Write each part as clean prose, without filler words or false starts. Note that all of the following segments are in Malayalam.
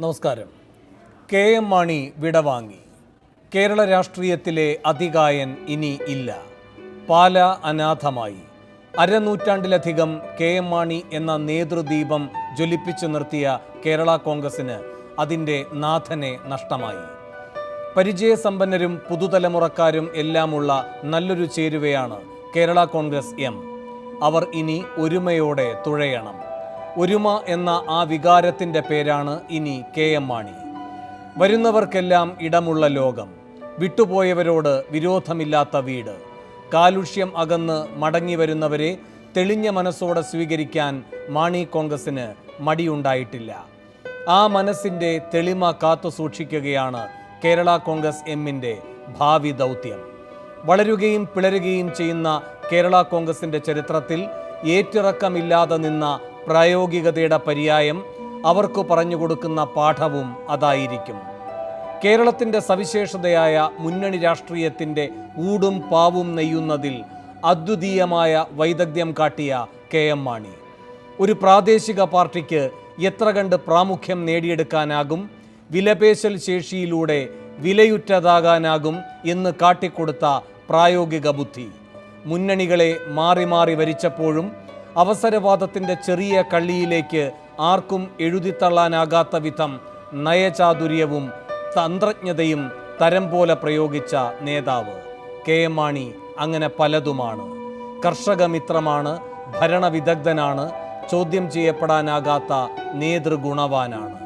നമസ്കാരം. KM മാണി വിടവാങ്ങി. കേരള രാഷ്ട്രീയത്തിലെ അതികായൻ ഇനി ഇല്ല. പാല അനാഥമായി. അരനൂറ്റാണ്ടിലധികം KM മാണി എന്ന നേതൃദീപം ജ്വലിപ്പിച്ചു നിർത്തിയ കേരള കോൺഗ്രസിന് അതിൻ്റെ നാഥനെ നഷ്ടമായി. പരിചയസമ്പന്നരും പുതുതലമുറക്കാരും എല്ലാമുള്ള നല്ലൊരു ചേരുവയാണ് കേരള കോൺഗ്രസ് എം. അവർ ഇനി ഒരുമയോടെ തുഴയണം. ഒരുമ എന്ന ആ വികാരത്തിൻ്റെ പേരാണ് ഇനി KM മാണി. വരുന്നവർക്കെല്ലാം ഇടമുള്ള ലോകം, വിട്ടുപോയവരോട് വിരോധമില്ലാത്ത വീട്, കാലുഷ്യം അകന്ന് മടങ്ങി വരുന്നവരെ തെളിഞ്ഞ മനസ്സോടെ സ്വീകരിക്കാൻ മാണി കോൺഗ്രസിന് മടിയുണ്ടായിട്ടില്ല. ആ മനസ്സിൻ്റെ തെളിമ കാത്തു സൂക്ഷിക്കുകയാണ് കേരള കോൺഗ്രസ് എമ്മിൻ്റെ ഭാവി ദൗത്യം. വളരുകയും പിളരുകയും ചെയ്യുന്ന കേരള കോൺഗ്രസിൻ്റെ ചരിത്രത്തിൽ ഏറ്റിറക്കമില്ലാതെ നിന്ന പ്രായോഗികതയുടെ പര്യായം അവർക്ക് പറഞ്ഞുകൊടുക്കുന്ന പാഠവും അതായിരിക്കും. കേരളത്തിൻ്റെ സവിശേഷതയായ മുന്നണി രാഷ്ട്രീയത്തിൻ്റെ ഊടും പാവും നെയ്യുന്നതിൽ അദ്വിതീയമായ വൈദഗ്ധ്യം കാട്ടിയ KM മാണി. ഒരു പ്രാദേശിക പാർട്ടിക്ക് എത്ര കണ്ട് പ്രാമുഖ്യം നേടിയെടുക്കാനാകും, വിലപേശൽ ശേഷിയിലൂടെ വിലയുറ്റതാകാനാകും എന്ന് കാട്ടിക്കൊടുത്ത പ്രായോഗിക ബുദ്ധി. മുന്നണികളെ മാറി മാറി ഭരിച്ചപ്പോഴും അവസരവാദത്തിൻ്റെ ചെറിയ കള്ളിയിലേക്ക് ആർക്കും എഴുതിത്തള്ളാനാകാത്ത വിധം നയചാതുര്യവും തന്ത്രജ്ഞതയും തരം പോലെ പ്രയോഗിച്ച നേതാവ് KM മാണി അങ്ങനെ പലതുമാണ്. കർഷകമിത്രമാണ്, ഭരണവിദഗ്ധനാണ്, ചോദ്യം ചെയ്യപ്പെടാനാകാത്ത നേതൃഗുണവാനാണ്.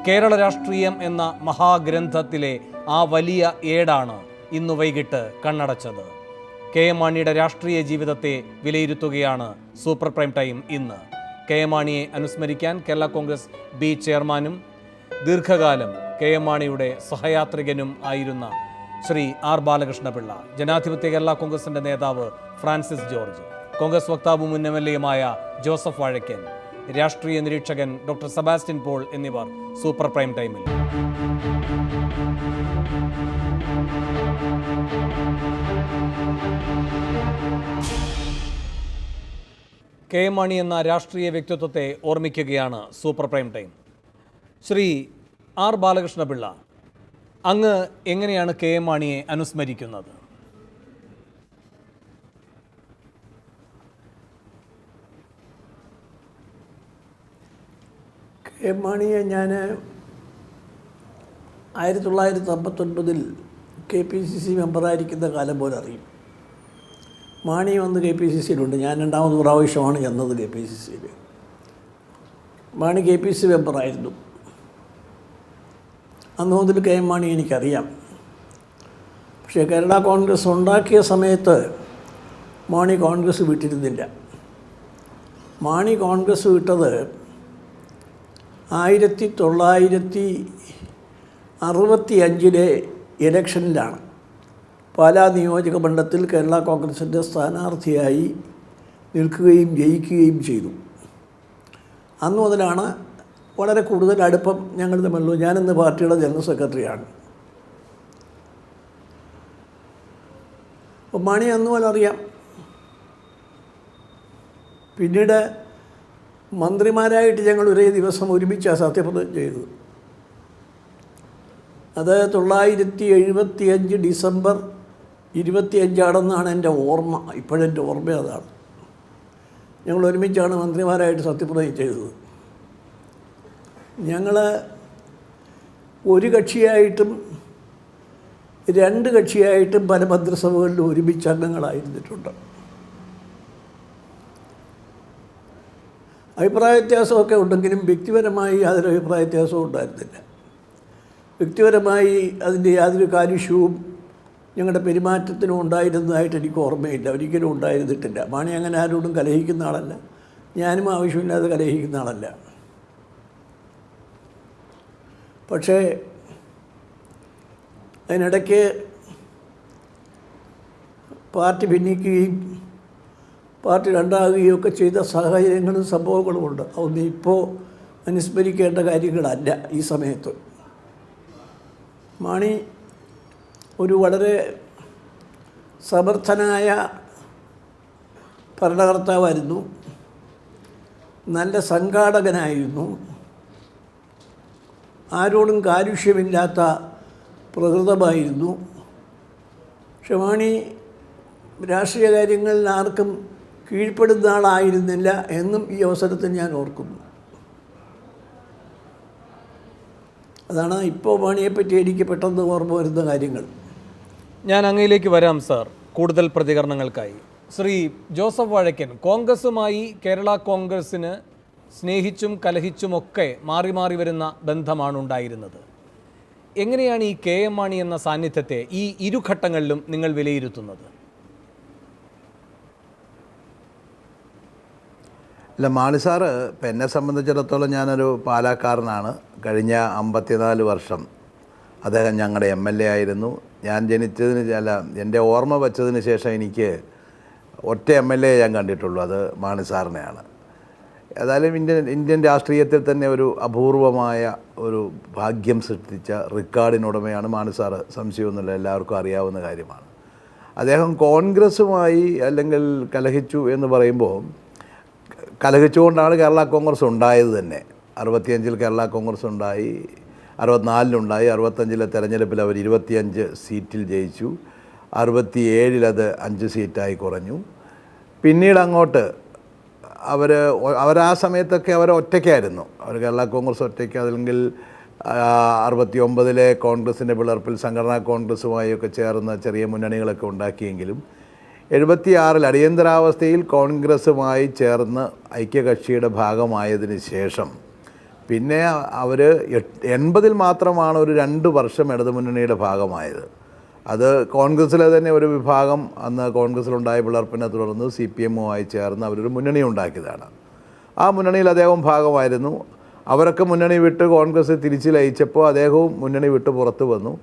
കേരള രാഷ്ട്രീയം എന്ന മഹാഗ്രന്ഥത്തിലെ ആ വലിയ ഏടാണ് ഇന്ന് വൈകിട്ട് കണ്ണടച്ചത്. KM മാണിയുടെ രാഷ്ട്രീയ ജീവിതത്തെ വിലയിരുത്തുകയാണ് സൂപ്പർ പ്രൈം ടൈം ഇന്ന്. KM മാണിയെ അനുസ്മരിക്കാൻ കേരള കോൺഗ്രസ് ബി ചെയർമാനും ദീർഘകാലം KM മാണിയുടെ സഹയാത്രികനും ആയിരുന്ന ശ്രീ R ബാലകൃഷ്ണപിള്ള, ജനാധിപത്യ കേരള കോൺഗ്രസിൻ്റെ നേതാവ് ഫ്രാൻസിസ് ജോർജ്, കോൺഗ്രസ് വക്താവും മുൻ MLA-യുമായ ജോസഫ് വാഴക്കൻ, രാഷ്ട്രീയ നിരീക്ഷകൻ ഡോക്ടർ സെബാസ്റ്റ്യൻ പോൾ എന്നിവർ സൂപ്പർ പ്രൈം ടൈമിൽ. KM മാണി എന്ന രാഷ്ട്രീയ വ്യക്തിത്വത്തെ ഓർമ്മിക്കുകയാണ് super prime time. Shri R Balakrishnapillai, അങ്ങ് എങ്ങനെയാണ് KM മാണിയെ അനുസ്മരിക്കുന്നത്? KM മാണിയെ ഞാൻ 1959 KPCC മെമ്പറായിരിക്കുന്ന കാലം പോലെ അറിയും. മാണി വന്ന് KPCC-യിലുണ്ട്. ഞാൻ രണ്ടാമത് പ്രാവശ്യമാണ് ചെന്നത് KPCC-യിൽ. മാണി KPCC മെമ്പറായിരുന്നു. അന്ന് മുതൽ KM മാണി എനിക്കറിയാം. പക്ഷേ കേരള കോൺഗ്രസ് ഉണ്ടാക്കിയ സമയത്ത് മാണി കോൺഗ്രസ് വിട്ടിരുന്നില്ല. മാണി കോൺഗ്രസ് വിട്ടത് 1965 ഇലക്ഷനിലാണ്. പാലാ നിയോജക മണ്ഡലത്തിൽ കേരള കോൺഗ്രസിൻ്റെ സ്ഥാനാർത്ഥിയായി നിൽക്കുകയും ജയിക്കുകയും ചെയ്തു. അന്നു മുതലാണ് വളരെ കൂടുതൽ അടുപ്പം ഞങ്ങൾ തമ്മിലുള്ളത്. ഞാനിന്ന് പാർട്ടിയുടെ ജനറൽ സെക്രട്ടറിയാണ്. അപ്പോൾ മാണി അന്നു പോലെ അറിയാം. പിന്നീട് മന്ത്രിമാരായിട്ട് ഞങ്ങൾ ഒരേ ദിവസം ഒരുമിച്ചാണ് സത്യപ്രതിജ്ഞ ചെയ്തത്. അത് 1975 ഡിസംബർ 25 എൻ്റെ ഓർമ്മ. ഇപ്പോഴെൻ്റെ ഓർമ്മ അതാണ്. ഞങ്ങൾ ഒരുമിച്ചാണ് മന്ത്രിമാരായിട്ട് സത്യപ്രതിജ്ഞ ചെയ്തത്. ഞങ്ങൾ ഒരു കക്ഷിയായിട്ടും രണ്ട് കക്ഷിയായിട്ടും പല മന്ത്രിസഭകളിലും ഒരുമിച്ച് അംഗങ്ങളായിരുന്നിട്ടുണ്ട്. അഭിപ്രായ വ്യത്യാസമൊക്കെ ഉണ്ടെങ്കിലും വ്യക്തിപരമായി യാതൊരു അഭിപ്രായ വ്യത്യാസവും ഉണ്ടായിരുന്നില്ല. വ്യക്തിപരമായി അതിൻ്റെ യാതൊരു കാലുഷ്യവും ഞങ്ങളുടെ പെരുമാറ്റത്തിനും ഉണ്ടായിരുന്നതായിട്ട് എനിക്ക് ഓർമ്മയില്ല. ഒരിക്കലും ഉണ്ടായിരുന്നിട്ടില്ല. മാണി അങ്ങനെ ആരോടും കലഹിക്കുന്ന ആളല്ല. ഞാനും ആവശ്യമില്ലാതെ കലഹിക്കുന്ന ആളല്ല. പക്ഷേ അതിനിടയ്ക്ക് പാർട്ടി ഭിന്നിക്കുകയും പാർട്ടി രണ്ടാകുകയും ഒക്കെ ചെയ്ത സാഹചര്യങ്ങളും സംഭവങ്ങളുമുണ്ട്. അതൊന്നും ഇപ്പോൾ അനുസ്മരിക്കേണ്ട കാര്യങ്ങളല്ല ഈ സമയത്ത്. മാണി ഒരു വളരെ സമർത്ഥനായ ഭരണകർത്താവായിരുന്നു. നല്ല സംഘാടകനായിരുന്നു. ആരോടും കാലുഷ്യമില്ലാത്ത പ്രകൃതമായിരുന്നു. പക്ഷെ മാണി രാഷ്ട്രീയ കാര്യങ്ങളിൽ ആർക്കും കീഴ്പ്പെടുന്ന ആളായിരുന്നില്ല എന്നും ഈ അവസരത്തിൽ ഞാൻ ഓർക്കുന്നു. അതാണ് ഇപ്പോൾ മാണിയെപ്പറ്റി എനിക്ക് പെട്ടെന്ന് ഓർമ്മ വരുന്ന കാര്യങ്ങൾ. ഞാൻ അങ്ങയിലേക്ക് വരാം സാർ, കൂടുതൽ പ്രതികരണങ്ങൾക്കായി. ശ്രീ ജോസഫ് വാഴക്കൻ, കോൺഗ്രസുമായി കേരള കോൺഗ്രസിന് സ്നേഹിച്ചും കലഹിച്ചുമൊക്കെ മാറി മാറി വരുന്ന ബന്ധമാണ് ഉണ്ടായിരുന്നത്. എങ്ങനെയാണ് ഈ കെ എം മാണി എന്ന സാന്നിധ്യത്തെ ഈ ഇരുഘട്ടങ്ങളിലും നിങ്ങൾ വിലയിരുത്തുന്നത്? ഇല്ല, മാണി സാറ് ഇപ്പം എന്നെ സംബന്ധിച്ചിടത്തോളം ഞാനൊരു പാലാക്കാരനാണ്. കഴിഞ്ഞ 54 വർഷം അദ്ദേഹം ഞങ്ങളുടെ MLA ആയിരുന്നു. ഞാൻ ജനിച്ചതിന് എൻ്റെ ഓർമ്മ വച്ചതിന് ശേഷം എനിക്ക് ഒറ്റ MLA ഞാൻ കണ്ടിട്ടുള്ളൂ, അത് മാണി സാറിനെയാണ്. ഏതായാലും ഇന്ത്യൻ രാഷ്ട്രീയത്തിൽ തന്നെ ഒരു അപൂർവമായ ഒരു ഭാഗ്യം സൃഷ്ടിച്ച റെക്കോർഡിനുടമയാണ് മാണി സാറ്, സംശയമൊന്നുമില്ല, എല്ലാവർക്കും അറിയാവുന്ന കാര്യമാണ്. അദ്ദേഹം കോൺഗ്രസുമായി അല്ലെങ്കിൽ കലഹിച്ചു എന്ന് പറയുമ്പോൾ കലഹിച്ചുകൊണ്ടാണ് കേരള കോൺഗ്രസ് ഉണ്ടായത് തന്നെ. 65 കേരള കോൺഗ്രസ് ഉണ്ടായി, 64 65 തെരഞ്ഞെടുപ്പിൽ അവർ 25 സീറ്റിൽ ജയിച്ചു, 67 അത് 5 സീറ്റായി കുറഞ്ഞു. പിന്നീട് അങ്ങോട്ട് അവർ ആ സമയത്തൊക്കെ അവർ ഒറ്റയ്ക്കായിരുന്നു. അവർ കേരള കോൺഗ്രസ് ഒറ്റയ്ക്ക്, അല്ലെങ്കിൽ 69 കോൺഗ്രസിൻ്റെ പിളർപ്പിൽ സംഘടനാ കോൺഗ്രസുമായൊക്കെ ചേർന്ന് ചെറിയ മുന്നണികളൊക്കെ ഉണ്ടാക്കിയെങ്കിലും 76 അടിയന്തരാവസ്ഥയിൽ കോൺഗ്രസുമായി ചേർന്ന് ഐക്യകക്ഷിയുടെ ഭാഗമായതിന് ശേഷം പിന്നെ അവർ 80 മാത്രമാണ് ഒരു 2 വർഷം ഇടതുമുന്നണിയുടെ ഭാഗമായത്. അത് കോൺഗ്രസ്സിലെ തന്നെ ഒരു വിഭാഗം അന്ന് കോൺഗ്രസ്സിലുണ്ടായ പിളർപ്പിനെ തുടർന്ന് CPM-മായി ചേർന്ന് അവരൊരു മുന്നണി ഉണ്ടാക്കിയതാണ്. ആ മുന്നണിയിൽ അദ്ദേഹം ഭാഗമായിരുന്നു. അവരൊക്കെ മുന്നണി വിട്ട് കോൺഗ്രസ് തിരിച്ച് ലയിച്ചപ്പോൾ അദ്ദേഹവും മുന്നണി വിട്ട് പുറത്തു വന്നു.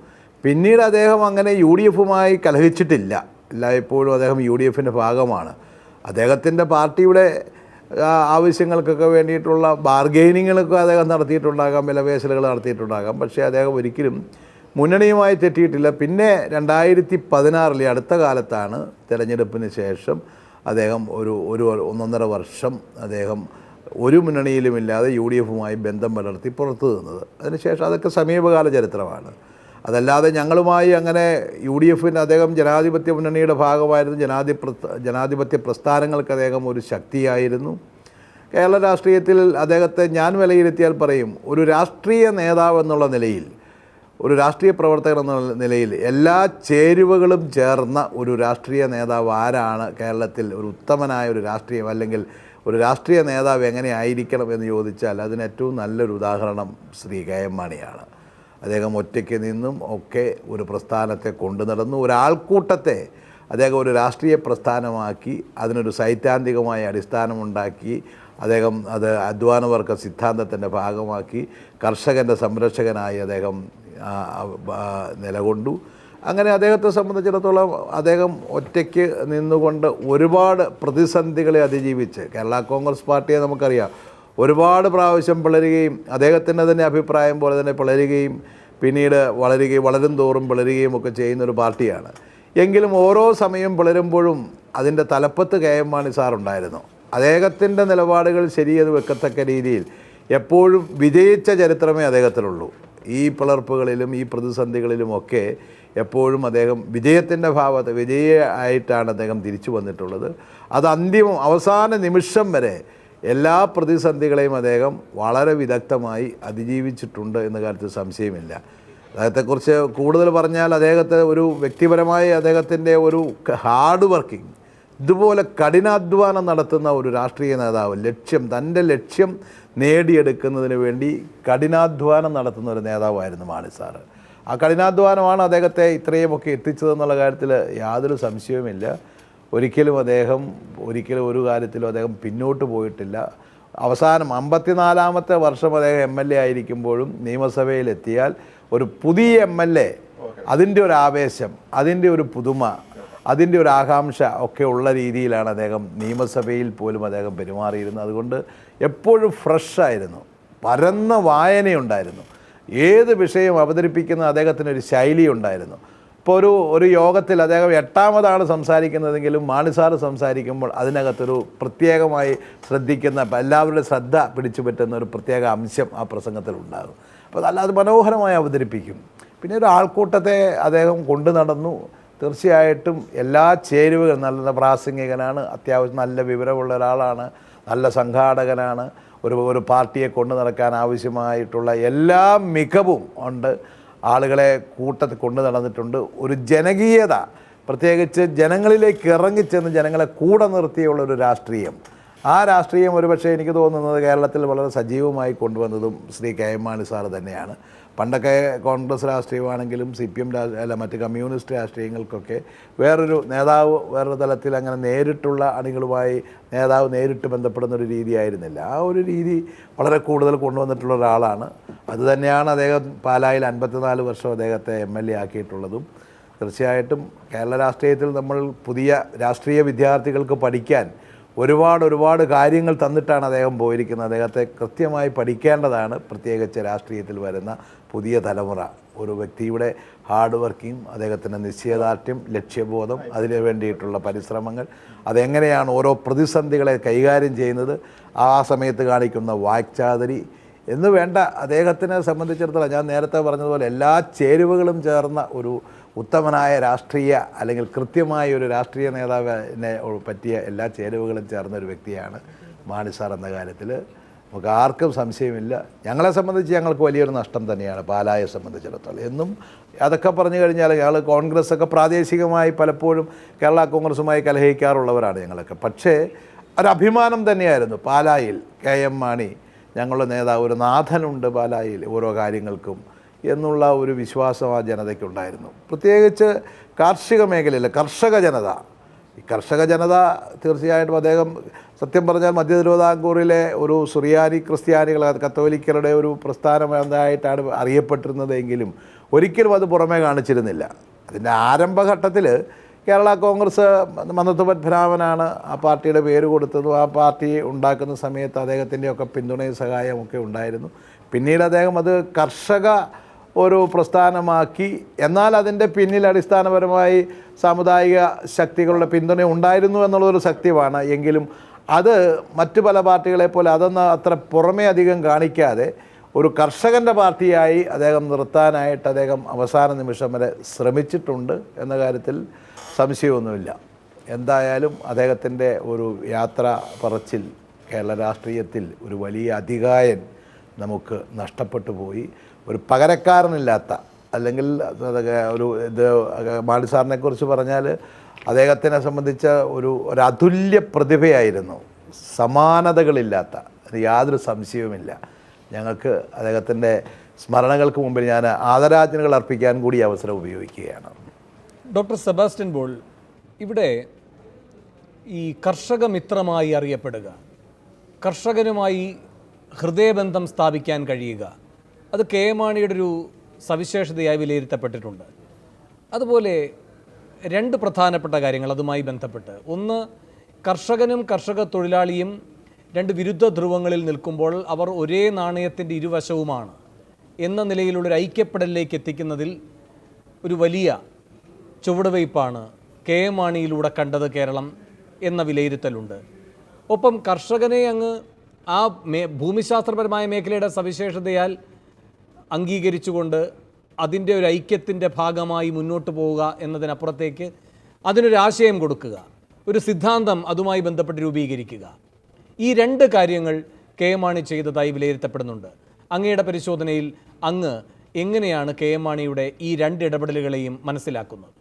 പിന്നീട് അദ്ദേഹം അങ്ങനെ UDF-മായി കലഹിച്ചിട്ടില്ല. എല്ലായ്പ്പോഴും അദ്ദേഹം UDF-ൻ്റെ ഭാഗമാണ്. അദ്ദേഹത്തിൻ്റെ പാർട്ടിയുടെ ആവശ്യങ്ങൾക്കൊക്കെ വേണ്ടിയിട്ടുള്ള ബാർഗെയിനിങ്ങുകളൊക്കെ അദ്ദേഹം നടത്തിയിട്ടുണ്ടാകാം, വിലപേശലുകൾ നടത്തിയിട്ടുണ്ടാകാം. പക്ഷേ അദ്ദേഹം ഒരിക്കലും മുന്നണിയുമായി തെറ്റിയിട്ടില്ല. പിന്നെ 2016 അടുത്ത കാലത്താണ് തിരഞ്ഞെടുപ്പിന് ശേഷം അദ്ദേഹം ഒരു 1.5 വർഷം അദ്ദേഹം ഒരു മുന്നണിയിലുമില്ലാതെ UDF-മായി ബന്ധം പുലർത്തി പുറത്തു നിന്നത്. അതിനുശേഷം അതൊക്കെ സമീപകാല ചരിത്രമാണ്. അതല്ലാതെ ഞങ്ങളുമായി അങ്ങനെ UDF-ന് അദ്ദേഹം ജനാധിപത്യ മുന്നണിയുടെ ഭാഗമായിരുന്നു. ജനാധിപത്യ പ്രസ്ഥാനങ്ങൾക്ക് അദ്ദേഹം ഒരു ശക്തിയായിരുന്നു. കേരള രാഷ്ട്രീയത്തിൽ അദ്ദേഹത്തെ ഞാൻ വിലയിരുത്തിയാൽ പറയും, ഒരു രാഷ്ട്രീയ നേതാവ് എന്നുള്ള നിലയിൽ, ഒരു രാഷ്ട്രീയ പ്രവർത്തകൻ എന്ന നിലയിൽ എല്ലാ ചേരുവകളും ചേർന്ന ഒരു രാഷ്ട്രീയ നേതാവ് ആരാണ് കേരളത്തിൽ ഒരു ഉത്തമനായ ഒരു രാഷ്ട്രീയം, അല്ലെങ്കിൽ ഒരു രാഷ്ട്രീയ നേതാവ് എങ്ങനെ ആയിരിക്കണം എന്ന് ചോദിച്ചാൽ അതിന് ഏറ്റവും നല്ലൊരു ഉദാഹരണം ശ്രീ KM മാണിയാണ്. അദ്ദേഹം ഒറ്റയ്ക്ക് നിന്നും ഒക്കെ ഒരു പ്രസ്ഥാനത്തെ കൊണ്ടു നടന്നു. ഒരാൾക്കൂട്ടത്തെ അദ്ദേഹം ഒരു രാഷ്ട്രീയ പ്രസ്ഥാനമാക്കി, അതിനൊരു സൈദ്ധാന്തികമായ അടിസ്ഥാനമുണ്ടാക്കി. അദ്ദേഹം അത് അധ്വാനവർഗ സിദ്ധാന്തത്തിൻ്റെ ഭാഗമാക്കി കർഷകൻ്റെ സംരക്ഷകനായി അദ്ദേഹം നിലകൊണ്ടു. അങ്ങനെ അദ്ദേഹത്തെ സംബന്ധിച്ചിടത്തോളം അദ്ദേഹം ഒറ്റയ്ക്ക് നിന്നുകൊണ്ട് ഒരുപാട് പ്രതിസന്ധികളെ അതിജീവിച്ച് കേരള കോൺഗ്രസ് പാർട്ടിയെ നമുക്കറിയാം ഒരുപാട് പ്രാവശ്യം പിളരുകയും അദ്ദേഹത്തിൻ്റെ തന്നെ അഭിപ്രായം പോലെ തന്നെ പിളരുകയും പിന്നീട് വളരും തോറും പിളരുകയും ഒക്കെ ചെയ്യുന്നൊരു പാർട്ടിയാണ്. എങ്കിലും ഓരോ സമയം പിളരുമ്പോഴും അതിൻ്റെ തലപ്പത്ത് KM മാണി സാറുണ്ടായിരുന്നു. അദ്ദേഹത്തിൻ്റെ നിലപാടുകൾ ശരിയത് വെക്കത്തക്ക രീതിയിൽ എപ്പോഴും വിജയിച്ച ചരിത്രമേ അദ്ദേഹത്തിനുള്ളൂ. ഈ പിളർപ്പുകളിലും ഈ പ്രതിസന്ധികളിലുമൊക്കെ എപ്പോഴും അദ്ദേഹം വിജയത്തിൻ്റെ വിജയിയായിട്ടാണ് അദ്ദേഹം തിരിച്ചു വന്നിട്ടുള്ളത്. അത് അവസാന നിമിഷം വരെ എല്ലാ പ്രതിസന്ധികളെയും അദ്ദേഹം വളരെ വിദഗ്ധമായി അതിജീവിച്ചിട്ടുണ്ട് എന്ന കാര്യത്തിൽ സംശയമില്ല. അദ്ദേഹത്തെക്കുറിച്ച് കൂടുതൽ പറഞ്ഞാൽ അദ്ദേഹത്തെ ഒരു വ്യക്തിപരമായി അദ്ദേഹത്തിൻ്റെ ഒരു ഹാർഡ് വർക്കിംഗ്, ഇതുപോലെ കഠിനാധ്വാനം നടത്തുന്ന ഒരു രാഷ്ട്രീയ നേതാവ്, തൻ്റെ ലക്ഷ്യം നേടിയെടുക്കുന്നതിന് വേണ്ടി കഠിനാധ്വാനം നടത്തുന്ന ഒരു നേതാവായിരുന്നു മാണി സാറ്. ആ കഠിനാധ്വാനമാണ് അദ്ദേഹത്തെ ഇത്രയുമൊക്കെ എത്തിച്ചതെന്നുള്ള കാര്യത്തിൽ യാതൊരു സംശയവുമില്ല. ഒരിക്കലും ഒരു കാര്യത്തിലും അദ്ദേഹം പിന്നോട്ട് പോയിട്ടില്ല. അവസാനം 54-ാമത്തെ വർഷം അദ്ദേഹം MLA ആയിരിക്കുമ്പോഴും നിയമസഭയിലെത്തിയാൽ ഒരു പുതിയ MLA, അതിൻ്റെ ഒരു ആവേശം, അതിൻ്റെ ഒരു പുതുമ, അതിൻ്റെ ഒരു ആകാംക്ഷ ഒക്കെ ഉള്ള രീതിയിലാണ് അദ്ദേഹം നിയമസഭയിൽ പോലും അദ്ദേഹം പെരുമാറിയിരുന്നത്. അതുകൊണ്ട് എപ്പോഴും ഫ്രഷായിരുന്നു, പരന്ന വായനയുണ്ടായിരുന്നു. ഏത് വിഷയം അവതരിപ്പിക്കുന്ന അദ്ദേഹത്തിനൊരു ശൈലി ഉണ്ടായിരുന്നു. ഇപ്പോൾ ഒരു യോഗത്തിൽ അദ്ദേഹം 8ാമതാണ് സംസാരിക്കുന്നതെങ്കിലും മാണി സാറ് സംസാരിക്കുമ്പോൾ അതിനകത്തൊരു പ്രത്യേകമായി ശ്രദ്ധിക്കുന്ന, എല്ലാവരുടെ ശ്രദ്ധ പിടിച്ചു പറ്റുന്ന ഒരു പ്രത്യേക അംശം ആ പ്രസംഗത്തിലുണ്ടാകും. അപ്പോൾ അത് മനോഹരമായി അവതരിപ്പിക്കും. പിന്നെ ഒരു ആൾക്കൂട്ടത്തെ അദ്ദേഹം കൊണ്ടു നടന്നു. തീർച്ചയായിട്ടും എല്ലാ ചേരുവകളും, നല്ല പ്രാസംഗികനാണ്, അത്യാവശ്യം നല്ല വിവരമുള്ള ഒരാളാണ്, നല്ല സംഘാടകനാണ്, ഒരു പാർട്ടിയെ കൊണ്ടു നടക്കാൻ ആവശ്യമായിട്ടുള്ള എല്ലാ മികവും ഉണ്ട്. ആളുകളെ കൂട്ടത്തിൽ കൊണ്ടു നടന്നിട്ടുണ്ട്. ഒരു ജനകീയത, പ്രത്യേകിച്ച് ജനങ്ങളിലേക്ക് ഇറങ്ങിച്ചെന്ന് ജനങ്ങളെ കൂടെ നിർത്തിയുള്ളൊരു രാഷ്ട്രീയം, ആ രാഷ്ട്രീയം ഒരുപക്ഷെ എനിക്ക് തോന്നുന്നത് കേരളത്തിൽ വളരെ സജീവമായി കൊണ്ടുവന്നതും Shri K M Mani sir തന്നെയാണ്. പണ്ടൊക്കെ കോൺഗ്രസ് രാഷ്ട്രീയമാണെങ്കിലും CPM മറ്റ് കമ്മ്യൂണിസ്റ്റ് രാഷ്ട്രീയങ്ങൾക്കൊക്കെ വേറൊരു നേതാവ് വേറൊരു തലത്തിൽ അങ്ങനെ നേരിട്ടുള്ള അണികളുമായി നേതാവ് നേരിട്ട് ബന്ധപ്പെടുന്നൊരു രീതിയായിരുന്നില്ല. ആ ഒരു രീതി വളരെ കൂടുതൽ കൊണ്ടുവന്നിട്ടുള്ള ഒരാളാണ്. അതുതന്നെയാണ് അദ്ദേഹം പാലായിൽ 54 വർഷം അദ്ദേഹത്തെ MLA ആക്കിയിട്ടുള്ളതും. തീർച്ചയായിട്ടും കേരള രാഷ്ട്രീയത്തിൽ നമ്മൾ പുതിയ രാഷ്ട്രീയ വിദ്യാർത്ഥികൾക്ക് പഠിക്കാൻ ഒരുപാട് കാര്യങ്ങൾ തന്നിട്ടാണ് അദ്ദേഹം പോയിരിക്കുന്നത്. അദ്ദേഹത്തെ കൃത്യമായി പഠിക്കേണ്ടതാണ്, പ്രത്യേകിച്ച് രാഷ്ട്രീയത്തിൽ വരുന്ന പുതിയ തലമുറ. ഒരു വ്യക്തിയുടെ ഹാർഡ് വർക്കിംഗ്, അദ്ദേഹത്തിൻ്റെ നിശ്ചയദാർഢ്യം, ലക്ഷ്യബോധം, അതിനു വേണ്ടിയിട്ടുള്ള പരിശ്രമങ്ങൾ, അതെങ്ങനെയാണ് ഓരോ പ്രതിസന്ധികളെ കൈകാര്യം ചെയ്യുന്നത്, ആ സമയത്ത് കാണിക്കുന്ന വാക്ചാതുരി എന്ന് വേണ്ട അദ്ദേഹത്തിനെ സംബന്ധിച്ചിടത്തോളം ഞാൻ നേരത്തെ പറഞ്ഞതുപോലെ എല്ലാ ചേരുവകളും ചേർന്ന ഒരു ഉത്തമനായ രാഷ്ട്രീയ അല്ലെങ്കിൽ കൃത്യമായ ഒരു രാഷ്ട്രീയ നേതാവിനെ പറ്റിയ എല്ലാ ചേരുവകളും ചേർന്ന ഒരു വ്യക്തിയാണ് മാണി സാർ എന്ന കാര്യത്തിൽ നമുക്ക് ആർക്കും സംശയമില്ല. ഞങ്ങളെ സംബന്ധിച്ച് ഞങ്ങൾക്ക് വലിയൊരു നഷ്ടം തന്നെയാണ് പാലായെ സംബന്ധിച്ചിടത്തോളം. എന്നും അതൊക്കെ പറഞ്ഞു കഴിഞ്ഞാൽ ഞങ്ങൾ കോൺഗ്രസ്സൊക്കെ പ്രാദേശികമായി പലപ്പോഴും കേരള കോൺഗ്രസുമായി കലഹിക്കാറുള്ളവരാണ് ഞങ്ങളൊക്കെ. പക്ഷേ ഒരഭിമാനം തന്നെയായിരുന്നു പാലായിൽ KM മാണി ഞങ്ങളുടെ നേതാവ്, ഒരു നാഥനുണ്ട് പാലായിൽ ഓരോ കാര്യങ്ങൾക്കും എന്നുള്ള ഒരു വിശ്വാസം ആ ജനതയ്ക്കുണ്ടായിരുന്നു. പ്രത്യേകിച്ച് കാർഷിക മേഖലയിൽ കർഷക ജനത, ഈ കർഷക ജനത തീർച്ചയായിട്ടും അദ്ദേഹം സത്യം പറഞ്ഞാൽ മധ്യ തിരുവിതാംകൂറിലെ ഒരു സുറിയാനി ക്രിസ്ത്യാനികൾ കത്തോലിക്കരുടെ ഒരു പ്രസ്ഥാനമായിട്ടാണ് അറിയപ്പെട്ടിരുന്നതെങ്കിലും ഒരിക്കലും അത് പുറമേ കാണിച്ചിരുന്നില്ല. അതിൻ്റെ ആരംഭഘട്ടത്തിൽ കേരള കോൺഗ്രസ് മന്നത്ത് പത്മനാഭനാണ് ആ പാർട്ടിയുടെ പേര് കൊടുത്തതും ആ പാർട്ടി ഉണ്ടാക്കുന്ന സമയത്ത് അദ്ദേഹത്തിൻ്റെയൊക്കെ പിന്തുണയും സഹായമൊക്കെ ഉണ്ടായിരുന്നു. പിന്നീട് അദ്ദേഹം അത് കർഷക ഒരു പ്രസ്ഥാനമാക്കി. എന്നാൽ അതിൻ്റെ പിന്നിൽ അടിസ്ഥാനപരമായി സാമുദായിക ശക്തികളുടെ പിന്തുണ ഉണ്ടായിരുന്നു എന്നുള്ളതൊരു സത്യമാണ്. എങ്കിലും അത് മറ്റു പല പാർട്ടികളെ പോലെ അതൊന്നും അത്ര പുറമേ അധികം കാണിക്കാതെ ഒരു കർഷകൻ്റെ പാർട്ടിയായി അദ്ദേഹം നിർത്താനായിട്ട് അദ്ദേഹം അവസാന നിമിഷം വരെ ശ്രമിച്ചിട്ടുണ്ട് എന്ന കാര്യത്തിൽ സംശയമൊന്നുമില്ല. എന്തായാലും അദ്ദേഹത്തിൻ്റെ ഒരു യാത്ര പറച്ചിൽ കേരള രാഷ്ട്രീയത്തിൽ ഒരു വലിയ അധികായൻ നമുക്ക് നഷ്ടപ്പെട്ടു പോയി. ഒരു പകരക്കാരനില്ലാത്ത, അല്ലെങ്കിൽ ഒരു ഇത് മാണി സാറിനെ കുറിച്ച് പറഞ്ഞാൽ അദ്ദേഹത്തിനെ സംബന്ധിച്ച ഒരു അതുല്യ പ്രതിഭയായിരുന്നു, സമാനതകളില്ലാത്ത, യാതൊരു സംശയവുമില്ല. ഞങ്ങൾക്ക് അദ്ദേഹത്തിൻ്റെ സ്മരണകൾക്ക് മുമ്പിൽ ഞാൻ ആദരാഞ്ജലികൾ അർപ്പിക്കാൻ കൂടി അവസരം ഉപയോഗിക്കുകയാണ്. ഡോക്ടർ സെബാസ്റ്റ്യൻ പോൾ, ഇവിടെ ഈ കർഷക മിത്രമായി അറിയപ്പെടുക, കർഷകനുമായി ഹൃദയബന്ധം സ്ഥാപിക്കാൻ കഴിയുക, അത് KM മാണിയുടെ ഒരു സവിശേഷതയായി വിലയിരുത്തപ്പെട്ടിട്ടുണ്ട്. അതുപോലെ രണ്ട് പ്രധാനപ്പെട്ട കാര്യങ്ങൾ അതുമായി ബന്ധപ്പെട്ട്. ഒന്ന്, കർഷകനും കർഷക തൊഴിലാളിയും രണ്ട് വിരുദ്ധ ധ്രുവങ്ങളിൽ നിൽക്കുമ്പോൾ അവർ ഒരേ നാണയത്തിൻ്റെ ഇരുവശവുമാണ് എന്ന നിലയിലുള്ളൊരു ഐക്യപ്പെടലിലേക്ക് എത്തിക്കുന്നതിൽ ഒരു വലിയ ചുവടുവയ്പ്പാണ് KM മാണിയിലൂടെ കണ്ടത് കേരളം എന്ന വിലയിരുത്തലുണ്ട്. ഒപ്പം കർഷകനെ അങ്ങ് ആ ഭൂമിശാസ്ത്രപരമായ മേഖലയുടെ സവിശേഷതയാൽ അംഗീകരിച്ചുകൊണ്ട് അതിൻ്റെ ഒരു ഐക്യത്തിൻ്റെ ഭാഗമായി മുന്നോട്ട് പോവുക എന്നതിനപ്പുറത്തേക്ക് അതിനൊരു ആശയം കൊടുക്കുക, ഒരു സിദ്ധാന്തം അതുമായി ബന്ധപ്പെട്ട് രൂപീകരിക്കുക, ഈ രണ്ട് കാര്യങ്ങൾ KM മാണി ചെയ്തതായി വിലയിരുത്തപ്പെടുന്നുണ്ട്. അങ്ങയുടെ പരിശോധനയിൽ അങ്ങ് എങ്ങനെയാണ് KM മാണിയുടെ ഈ രണ്ട് ഇടപെടലുകളെയും മനസ്സിലാക്കുന്നത്?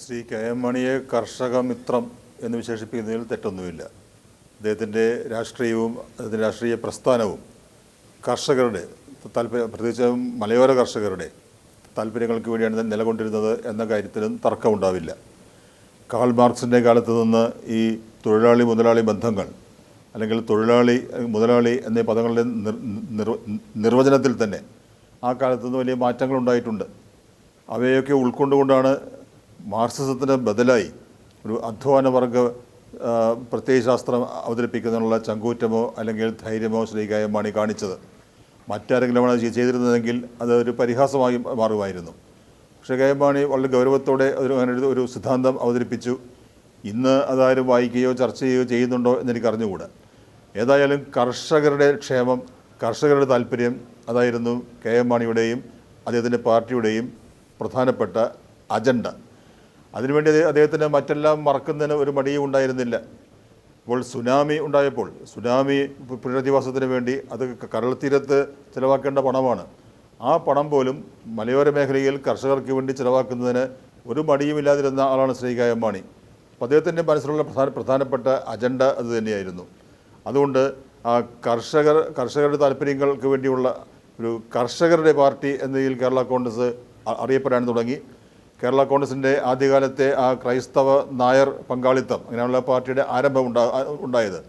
ശ്രീ KM മാണിയെ കർഷക മിത്രം എന്ന് വിശേഷിപ്പിക്കുന്നതിൽ തെറ്റൊന്നുമില്ല. അദ്ദേഹത്തിൻ്റെ രാഷ്ട്രീയവും അതിൻ്റെ രാഷ്ട്രീയ പ്രസ്ഥാനവും കർഷകരുടെ പ്രത്യേകിച്ച് മലയോര കർഷകരുടെ താല്പര്യങ്ങൾക്ക് വേണ്ടിയാണ് നിലകൊണ്ടിരുന്നത് എന്ന കാര്യത്തിലും തർക്കമുണ്ടാവില്ല. കാൾ മാർക്സിൻ്റെ കാലത്ത് നിന്ന് ഈ തൊഴിലാളി മുതലാളി ബന്ധങ്ങൾ അല്ലെങ്കിൽ തൊഴിലാളി മുതലാളി എന്നീ പദങ്ങളുടെ നിർവചനത്തിൽ തന്നെ ആ കാലത്ത് നിന്ന് വലിയ മാറ്റങ്ങളുണ്ടായിട്ടുണ്ട്. അവയൊക്കെ ഉൾക്കൊണ്ടുകൊണ്ടാണ് മാർക്സിസത്തിന് ബദലായി ഒരു അധ്വാനവർഗ പ്രത്യയശാസ്ത്രം അവതരിപ്പിക്കുന്നതിനുള്ള ചങ്കൂറ്റമോ അല്ലെങ്കിൽ ധൈര്യമോ ശ്രീ KM മാണി കാണിച്ചത്. മറ്റാരെങ്കിലുമാണ് അത് ചെയ്തിരുന്നതെങ്കിൽ അതൊരു പരിഹാസമായി മാറുമായിരുന്നു. പക്ഷേ KM മാണി വളരെ ഗൗരവത്തോടെ ഒരു സിദ്ധാന്തം അവതരിപ്പിച്ചു. ഇന്ന് അതാരും വായിക്കുകയോ ചർച്ച ചെയ്യുകയോ ചെയ്യുന്നുണ്ടോ എന്നെനിക്ക് അറിഞ്ഞുകൂടാ. ഏതായാലും കർഷകരുടെ ക്ഷേമം, കർഷകരുടെ താല്പര്യം അതായിരുന്നു KM മാണിയുടെയും അദ്ദേഹത്തിൻ്റെ പാർട്ടിയുടെയും പ്രധാനപ്പെട്ട അജണ്ട. അതിനുവേണ്ടി അദ്ദേഹത്തിന് മറ്റെല്ലാം മറക്കുന്നതിന് ഒരു മടിയും ഉണ്ടായിരുന്നില്ല. ഇപ്പോൾ സുനാമി ഉണ്ടായപ്പോൾ സുനാമി പുനരധിവാസത്തിന് വേണ്ടി അത് കടൽ തീരത്ത് ചിലവാക്കേണ്ട പണമാണ്. ആ പണം പോലും മലയോര മേഖലയിൽ കർഷകർക്ക് വേണ്ടി ചിലവാക്കുന്നതിന് ഒരു മടിയുമില്ലാതിരുന്ന ആളാണ് ശ്രീ KM മാണി. അപ്പോൾ അദ്ദേഹത്തിൻ്റെ മനസ്സിലുള്ള പ്രധാനപ്പെട്ട അജണ്ട അത് തന്നെയായിരുന്നു. അതുകൊണ്ട് കർഷകരുടെ താല്പര്യങ്ങൾക്ക് വേണ്ടിയുള്ള ഒരു കർഷകരുടെ പാർട്ടി എന്ന രീതിയിൽ കേരള കോൺഗ്രസ് അറിയപ്പെടാൻ തുടങ്ങി. കേരള കോൺഗ്രസിൻ്റെ ആദ്യകാലത്തെ ആ ക്രൈസ്തവ നായർ പങ്കാളിത്തം, അങ്ങനെയുള്ള പാർട്ടിയുടെ ആരംഭം ഉണ്ടായത്.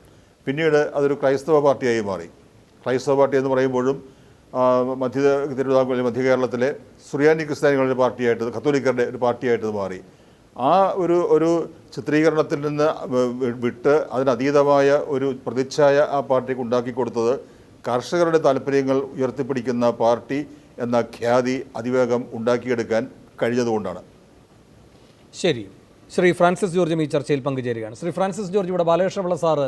പിന്നീട് അതൊരു ക്രൈസ്തവ പാർട്ടിയായി മാറി. ക്രൈസ്തവ പാർട്ടി എന്ന് പറയുമ്പോഴും മധ്യ കേരളത്തിലെ സുറിയാനി ക്രിസ്ത്യാനികളുടെ പാർട്ടിയായിട്ട്, കത്തോലിക്കരുടെ ഒരു പാർട്ടിയായിട്ട് മാറി. ആ ഒരു ചിത്രീകരണത്തിൽ നിന്ന് വിട്ട് അതിനതീതമായ ഒരു പ്രതിച്ഛായ ആ പാർട്ടിക്ക് ഉണ്ടാക്കി കൊടുത്തത് കർഷകരുടെ താല്പര്യങ്ങൾ ഉയർത്തിപ്പിടിക്കുന്ന പാർട്ടി എന്ന ഖ്യാതി അതിവേഗം ഉണ്ടാക്കിയെടുക്കാൻ കഴിഞ്ഞതുകൊണ്ടാണ്. ശരി, ശ്രീ ഫ്രാൻസിസ് ജോർജും ഈ ചർച്ചയിൽ പങ്കുചേരുകയാണ്. ശ്രീ ഫ്രാൻസിസ് ജോർജ്, ഇവിടെ ബാലകൃഷ്ണപിള്ള സാറ്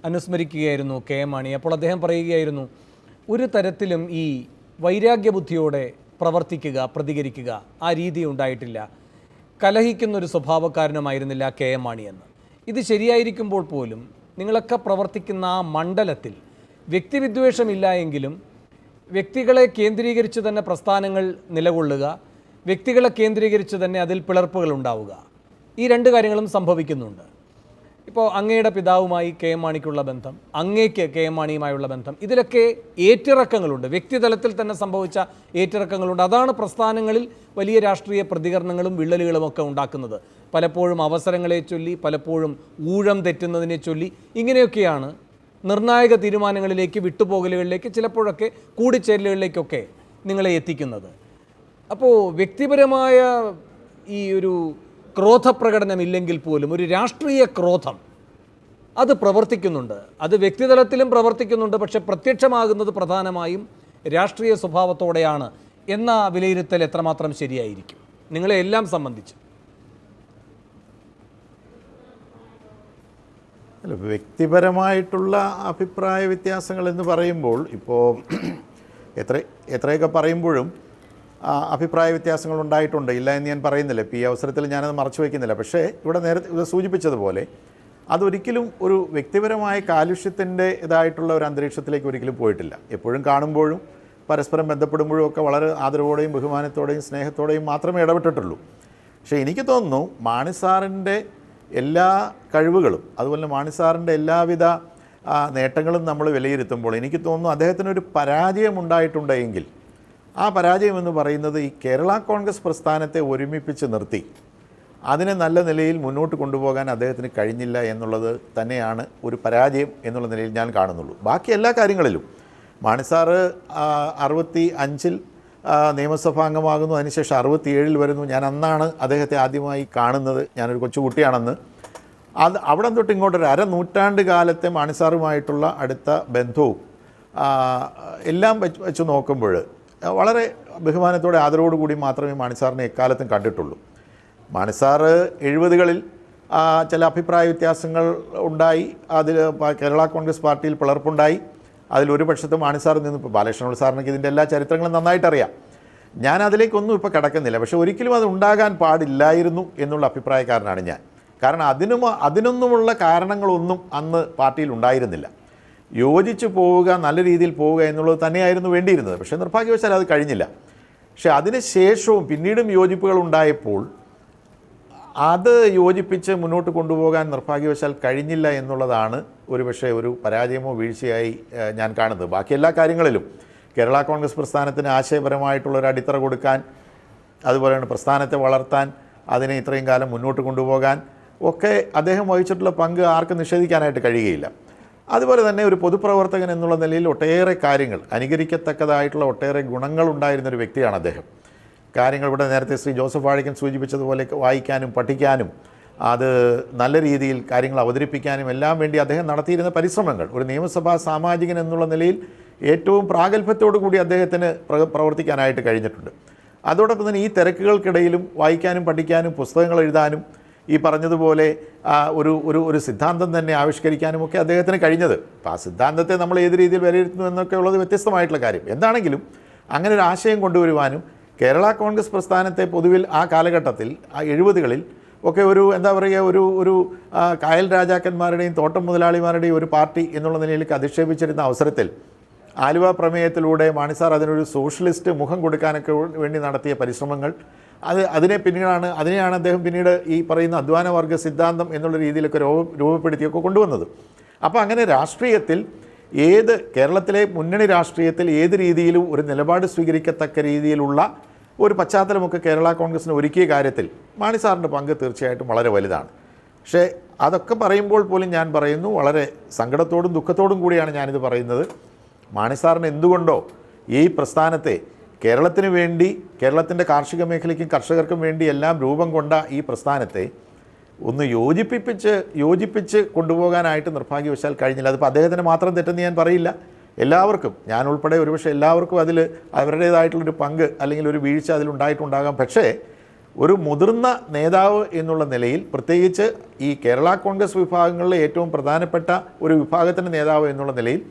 അനുസ്മരിക്കുകയായിരുന്നു KM മാണി. അപ്പോൾ അദ്ദേഹം പറയുകയായിരുന്നു, ഒരു തരത്തിലും ഈ വൈരാഗ്യബുദ്ധിയോടെ പ്രവർത്തിക്കുക, പ്രതികരിക്കുക ആ രീതി ഉണ്ടായിട്ടില്ല, കലഹിക്കുന്നൊരു സ്വഭാവക്കാരനുമായിരുന്നില്ല KM മാണി എന്ന്. ഇത് ശരിയായിരിക്കുമ്പോൾ പോലും നിങ്ങളൊക്കെ പ്രവർത്തിക്കുന്ന ആ മണ്ഡലത്തിൽ വ്യക്തിവിദ്വേഷമില്ല എങ്കിലും വ്യക്തികളെ കേന്ദ്രീകരിച്ച് തന്നെ പ്രസ്ഥാനങ്ങൾ നിലകൊള്ളുക, വ്യക്തികളെ കേന്ദ്രീകരിച്ച് തന്നെ അതിൽ പിളർപ്പുകൾ ഉണ്ടാവുക, ഈ രണ്ട് കാര്യങ്ങളും സംഭവിക്കുന്നുണ്ട്. ഇപ്പോൾ അങ്ങയുടെ പിതാവുമായി KM മാണിക്കുള്ള ബന്ധം, അങ്ങേക്ക് KM മാണിയുമായുള്ള ബന്ധം, ഇതിലൊക്കെ ഏറ്റിറക്കങ്ങളുണ്ട്, വ്യക്തിതലത്തിൽ തന്നെ സംഭവിച്ച ഏറ്റിറക്കങ്ങളുണ്ട്. അതാണ് പ്രസ്ഥാനങ്ങളിൽ വലിയ രാഷ്ട്രീയ പ്രതികരണങ്ങളും വിള്ളലുകളുമൊക്കെ ഉണ്ടാക്കുന്നത്. പലപ്പോഴും അവസരങ്ങളെ ചൊല്ലി, പലപ്പോഴും ഊഴം തെറ്റുന്നതിനെ ചൊല്ലി, ഇങ്ങനെയൊക്കെയാണ് നിർണായക തീരുമാനങ്ങളിലേക്ക്, വിട്ടുപോകലുകളിലേക്ക്, ചിലപ്പോഴൊക്കെ കൂടിച്ചേരലുകളിലേക്കൊക്കെ നിങ്ങളെ എത്തിക്കുന്നത്. അപ്പോൾ വ്യക്തിപരമായ ഈ ഒരു ക്രോധപ്രകടനമില്ലെങ്കിൽ പോലും ഒരു രാഷ്ട്രീയ ക്രോധം അത് പ്രവർത്തിക്കുന്നുണ്ട്. അത് വ്യക്തിതലത്തിലും പ്രവർത്തിക്കുന്നുണ്ട്. പക്ഷെ പ്രത്യക്ഷമാകുന്നത് പ്രധാനമായും രാഷ്ട്രീയ സ്വഭാവത്തോടെയാണ് എന്ന വിലയിരുത്തൽ എത്രമാത്രം ശരിയായിരിക്കും നിങ്ങളെ എല്ലാം സംബന്ധിച്ച്? അല്ല, വ്യക്തിപരമായിട്ടുള്ള അഭിപ്രായ വ്യത്യാസങ്ങൾ എന്ന് പറയുമ്പോൾ ഇപ്പോൾ എത്രയൊക്കെ പറയുമ്പോഴും അഭിപ്രായ വ്യത്യാസങ്ങൾ ഉണ്ടായിട്ടുണ്ട്, ഇല്ല എന്ന് ഞാൻ പറയുന്നില്ല. ഇപ്പോൾ ഈ അവസരത്തിൽ ഞാനത് മറച്ചു വയ്ക്കുന്നില്ല. പക്ഷേ ഇവിടെ നേരത്തെ സൂചിപ്പിച്ചതുപോലെ അതൊരിക്കലും ഒരു വ്യക്തിപരമായ കാലുഷ്യത്തിൻ്റെ ഇതായിട്ടുള്ള ഒരു അന്തരീക്ഷത്തിലേക്ക് ഒരിക്കലും പോയിട്ടില്ല. എപ്പോഴും കാണുമ്പോഴും പരസ്പരം ബന്ധപ്പെടുമ്പോഴും ഒക്കെ വളരെ ആദരവോടെയും ബഹുമാനത്തോടെയും സ്നേഹത്തോടെയും മാത്രമേ ഇടപെട്ടിട്ടുള്ളൂ. പക്ഷേ എനിക്ക് തോന്നുന്നു മാണി സാറിൻ്റെ എല്ലാ കഴിവുകളും അതുപോലെ മാണി സാറിൻ്റെ എല്ലാവിധ നേട്ടങ്ങളും നമ്മൾ വിലയിരുത്തുമ്പോൾ എനിക്ക് തോന്നുന്നു അദ്ദേഹത്തിനൊരു പരാജയം ഉണ്ടായിട്ടുണ്ടെങ്കിൽ ആ പരാജയം എന്ന് പറയുന്നത് ഈ കേരള കോൺഗ്രസ് പ്രസ്ഥാനത്തെ ഒരുമിപ്പിച്ച് നിർത്തി അതിനെ നല്ല നിലയിൽ മുന്നോട്ട് കൊണ്ടുപോകാൻ അദ്ദേഹത്തിന് കഴിഞ്ഞില്ല എന്നുള്ളത് തന്നെയാണ് ഒരു പരാജയം എന്നുള്ള നിലയിൽ ഞാൻ കാണുന്നുള്ളൂ. ബാക്കി എല്ലാ കാര്യങ്ങളിലും മാണി സാറ് 65-ൽ നിയമസഭാംഗമാകുന്നു, അതിനുശേഷം 67-ൽ വരുന്നു. ഞാൻ അന്നാണ് അദ്ദേഹത്തെ ആദ്യമായി കാണുന്നത്, ഞാനൊരു കൊച്ചുകുട്ടിയാണെന്ന്. അവിടെ തൊട്ട് ഇങ്ങോട്ടൊരു അരനൂറ്റാണ്ട് കാലത്തെ മാണി സാറുമായിട്ടുള്ള അടുത്ത ബന്ധവും എല്ലാം വെച്ച് നോക്കുമ്പോൾ വളരെ ബഹുമാനത്തോടെ ആദരവോടു കൂടി മാത്രമേ മാണി സാറിനെ എക്കാലത്തും കണ്ടിട്ടുള്ളൂ. മാണി സാറ് 70-കളിൽ ചില അഭിപ്രായ വ്യത്യാസങ്ങൾ ഉണ്ടായി, അതിൽ കേരള കോൺഗ്രസ് പാർട്ടിയിൽ പിളർപ്പുണ്ടായി. അതിലൊരു പക്ഷത്ത് മാണി സാറിൽ നിന്ന് ഇപ്പോൾ ബാലകൃഷ്ണപിള്ള സാറിനൊക്കെ ഇതിൻ്റെ എല്ലാ ചരിത്രങ്ങളും നന്നായിട്ടറിയാം. ഞാൻ അതിലേക്കൊന്നും ഇപ്പോൾ കിടക്കുന്നില്ല. പക്ഷേ ഒരിക്കലും അത് ഉണ്ടാകാൻ പാടില്ലായിരുന്നു എന്നുള്ള അഭിപ്രായക്കാരനാണ് ഞാൻ. കാരണം അതിനൊന്നുമുള്ള കാരണങ്ങളൊന്നും അന്ന് പാർട്ടിയിൽ ഉണ്ടായിരുന്നില്ല. യോജിച്ച് പോവുക, നല്ല രീതിയിൽ പോവുക എന്നുള്ളത് തന്നെയായിരുന്നു വേണ്ടിയിരുന്നത്. പക്ഷേ നിർഭാഗ്യവശാൽ അത് കഴിഞ്ഞില്ല. പക്ഷേ അതിന് ശേഷവും പിന്നീടും യോജിപ്പുകൾ ഉണ്ടായപ്പോൾ അത് യോജിപ്പിച്ച് മുന്നോട്ട് കൊണ്ടുപോകാൻ നിർഭാഗ്യവശാൽ കഴിഞ്ഞില്ല എന്നുള്ളതാണ് ഒരുപക്ഷെ ഒരു പരാജയമോ വീഴ്ചയായി ഞാൻ കാണുന്നത്. ബാക്കി എല്ലാ കാര്യങ്ങളിലും കേരള കോൺഗ്രസ് പ്രസ്ഥാനത്തിന് ആശയപരമായിട്ടുള്ളൊരു അടിത്തറ കൊടുക്കാൻ, അതുപോലെ തന്നെ പ്രസ്ഥാനത്തെ വളർത്താൻ, അതിനെ ഇത്രയും കാലം മുന്നോട്ട് കൊണ്ടുപോകാൻ ഒക്കെ അദ്ദേഹം വഹിച്ചിട്ടുള്ള പങ്ക് ആർക്കും നിഷേധിക്കാനായിട്ട് കഴിയുകയില്ല. അതുപോലെ തന്നെ ഒരു പൊതുപ്രവർത്തകൻ എന്നുള്ള നിലയിൽ ഒട്ടേറെ കാര്യങ്ങൾ, അനുകരിക്കത്തക്കതായിട്ടുള്ള ഒട്ടേറെ ഗുണങ്ങളുണ്ടായിരുന്നൊരു വ്യക്തിയാണ് അദ്ദേഹം. കാര്യങ്ങൾ ഇവിടെ നേരത്തെ ശ്രീ ജോസഫ് വാഴക്കൻ സൂചിപ്പിച്ചതുപോലെ വായിക്കാനും പഠിക്കാനും അത് നല്ല രീതിയിൽ കാര്യങ്ങൾ അവതരിപ്പിക്കാനും എല്ലാം വേണ്ടി അദ്ദേഹം നടത്തിയിരുന്ന പരിശ്രമങ്ങൾ ഒരു നിയമസഭാ സാമാജികൻ എന്നുള്ള നിലയിൽ ഏറ്റവും പ്രാഗൽഭ്യത്തോടു കൂടി അദ്ദേഹത്തിന് പ്രവർത്തിക്കാനായിട്ട് കഴിഞ്ഞിട്ടുണ്ട്. അതോടൊപ്പം തന്നെ ഈ തിരക്കുകൾക്കിടയിലും വായിക്കാനും പഠിക്കാനും പുസ്തകങ്ങൾ എഴുതാനും ഈ പറഞ്ഞതുപോലെ ഒരു ഒരു ഒരു സിദ്ധാന്തം തന്നെ ആവിഷ്കരിക്കാനുമൊക്കെ അദ്ദേഹത്തിന് കഴിഞ്ഞത്. അപ്പോൾ ആ സിദ്ധാന്തത്തെ നമ്മൾ ഏത് രീതിയിൽ വിലയിരുത്തുന്നു എന്നൊക്കെ ഉള്ളത് വ്യത്യസ്തമായിട്ടുള്ള കാര്യം. എന്താണെങ്കിലും അങ്ങനെ ഒരു ആശയം കൊണ്ടുവരുവാനും കേരള കോൺഗ്രസ് പ്രസ്ഥാനത്തെ പൊതുവിൽ ആ കാലഘട്ടത്തിൽ ആ 70കളിൽ ഒക്കെ ഒരു എന്താ പറയുക ഒരു കായൽ രാജാക്കന്മാരുടെയും തോട്ടം മുതലാളിമാരുടെയും ഒരു പാർട്ടി എന്നുള്ള നിലയിലേക്ക് അധിക്ഷേപിച്ചിരുന്ന അവസരത്തിൽ ആലുവ പ്രമേയത്തിലൂടെ മാണിസാർ അതിനൊരു സോഷ്യലിസ്റ്റ് മുഖം കൊടുക്കാനൊക്കെ വേണ്ടി നടത്തിയ പരിശ്രമങ്ങൾ അതിനെയാണ് അദ്ദേഹം പിന്നീട് ഈ പറയുന്ന അധ്വാനവർഗ സിദ്ധാന്തം എന്നുള്ള രീതിയിലൊക്കെ രൂപപ്പെടുത്തിയൊക്കെ കൊണ്ടുവന്നത്. അപ്പോൾ അങ്ങനെ രാഷ്ട്രീയത്തിൽ കേരളത്തിലെ മുന്നണി രാഷ്ട്രീയത്തിൽ ഏത് രീതിയിലും ഒരു നിലപാട് സ്വീകരിക്കത്തക്ക രീതിയിലുള്ള ഒരു പശ്ചാത്തലമൊക്കെ കേരള കോൺഗ്രസിന് ഒരുക്കിയ കാര്യത്തിൽ മാണിസാറിൻ്റെ പങ്ക് തീർച്ചയായിട്ടും വളരെ വലുതാണ്. പക്ഷേ അതൊക്കെ പറയുമ്പോൾ പോലും ഞാൻ പറയുന്നു, വളരെ സങ്കടത്തോടും ദുഃഖത്തോടും കൂടിയാണ് ഞാനിത് പറയുന്നത്. മാണിസാറിന് എന്തുകൊണ്ടോ ഈ പ്രസ്ഥാനത്തെ കേരളത്തിന് വേണ്ടി, കേരളത്തിൻ്റെ കാർഷിക മേഖലയ്ക്കും കർഷകർക്കും വേണ്ടി എല്ലാം രൂപം കൊണ്ട ഈ പ്രസ്ഥാനത്തെ ഒന്ന് യോജിപ്പിച്ച് കൊണ്ടുപോകാനായിട്ട് നിർഭാഗ്യവശാൽ കഴിഞ്ഞില്ല. അതിപ്പോൾ അദ്ദേഹത്തിന് മാത്രം തെറ്റെന്ന് ഞാൻ പറയില്ല, എല്ലാവർക്കും, ഞാൻ ഉൾപ്പെടെ ഒരുപക്ഷെ എല്ലാവർക്കും അതിൽ അവരുടേതായിട്ടുള്ളൊരു പങ്ക് അല്ലെങ്കിൽ ഒരു വീഴ്ച അതിലുണ്ടായിട്ടുണ്ടാകാം. പക്ഷേ ഒരു മുതിർന്ന നേതാവ് എന്നുള്ള നിലയിൽ, പ്രത്യേകിച്ച് ഈ കേരള കോൺഗ്രസ് വിഭാഗങ്ങളിലെ ഏറ്റവും പ്രധാനപ്പെട്ട ഒരു വിഭാഗത്തിൻ്റെ നേതാവ് എന്നുള്ള നിലയിൽ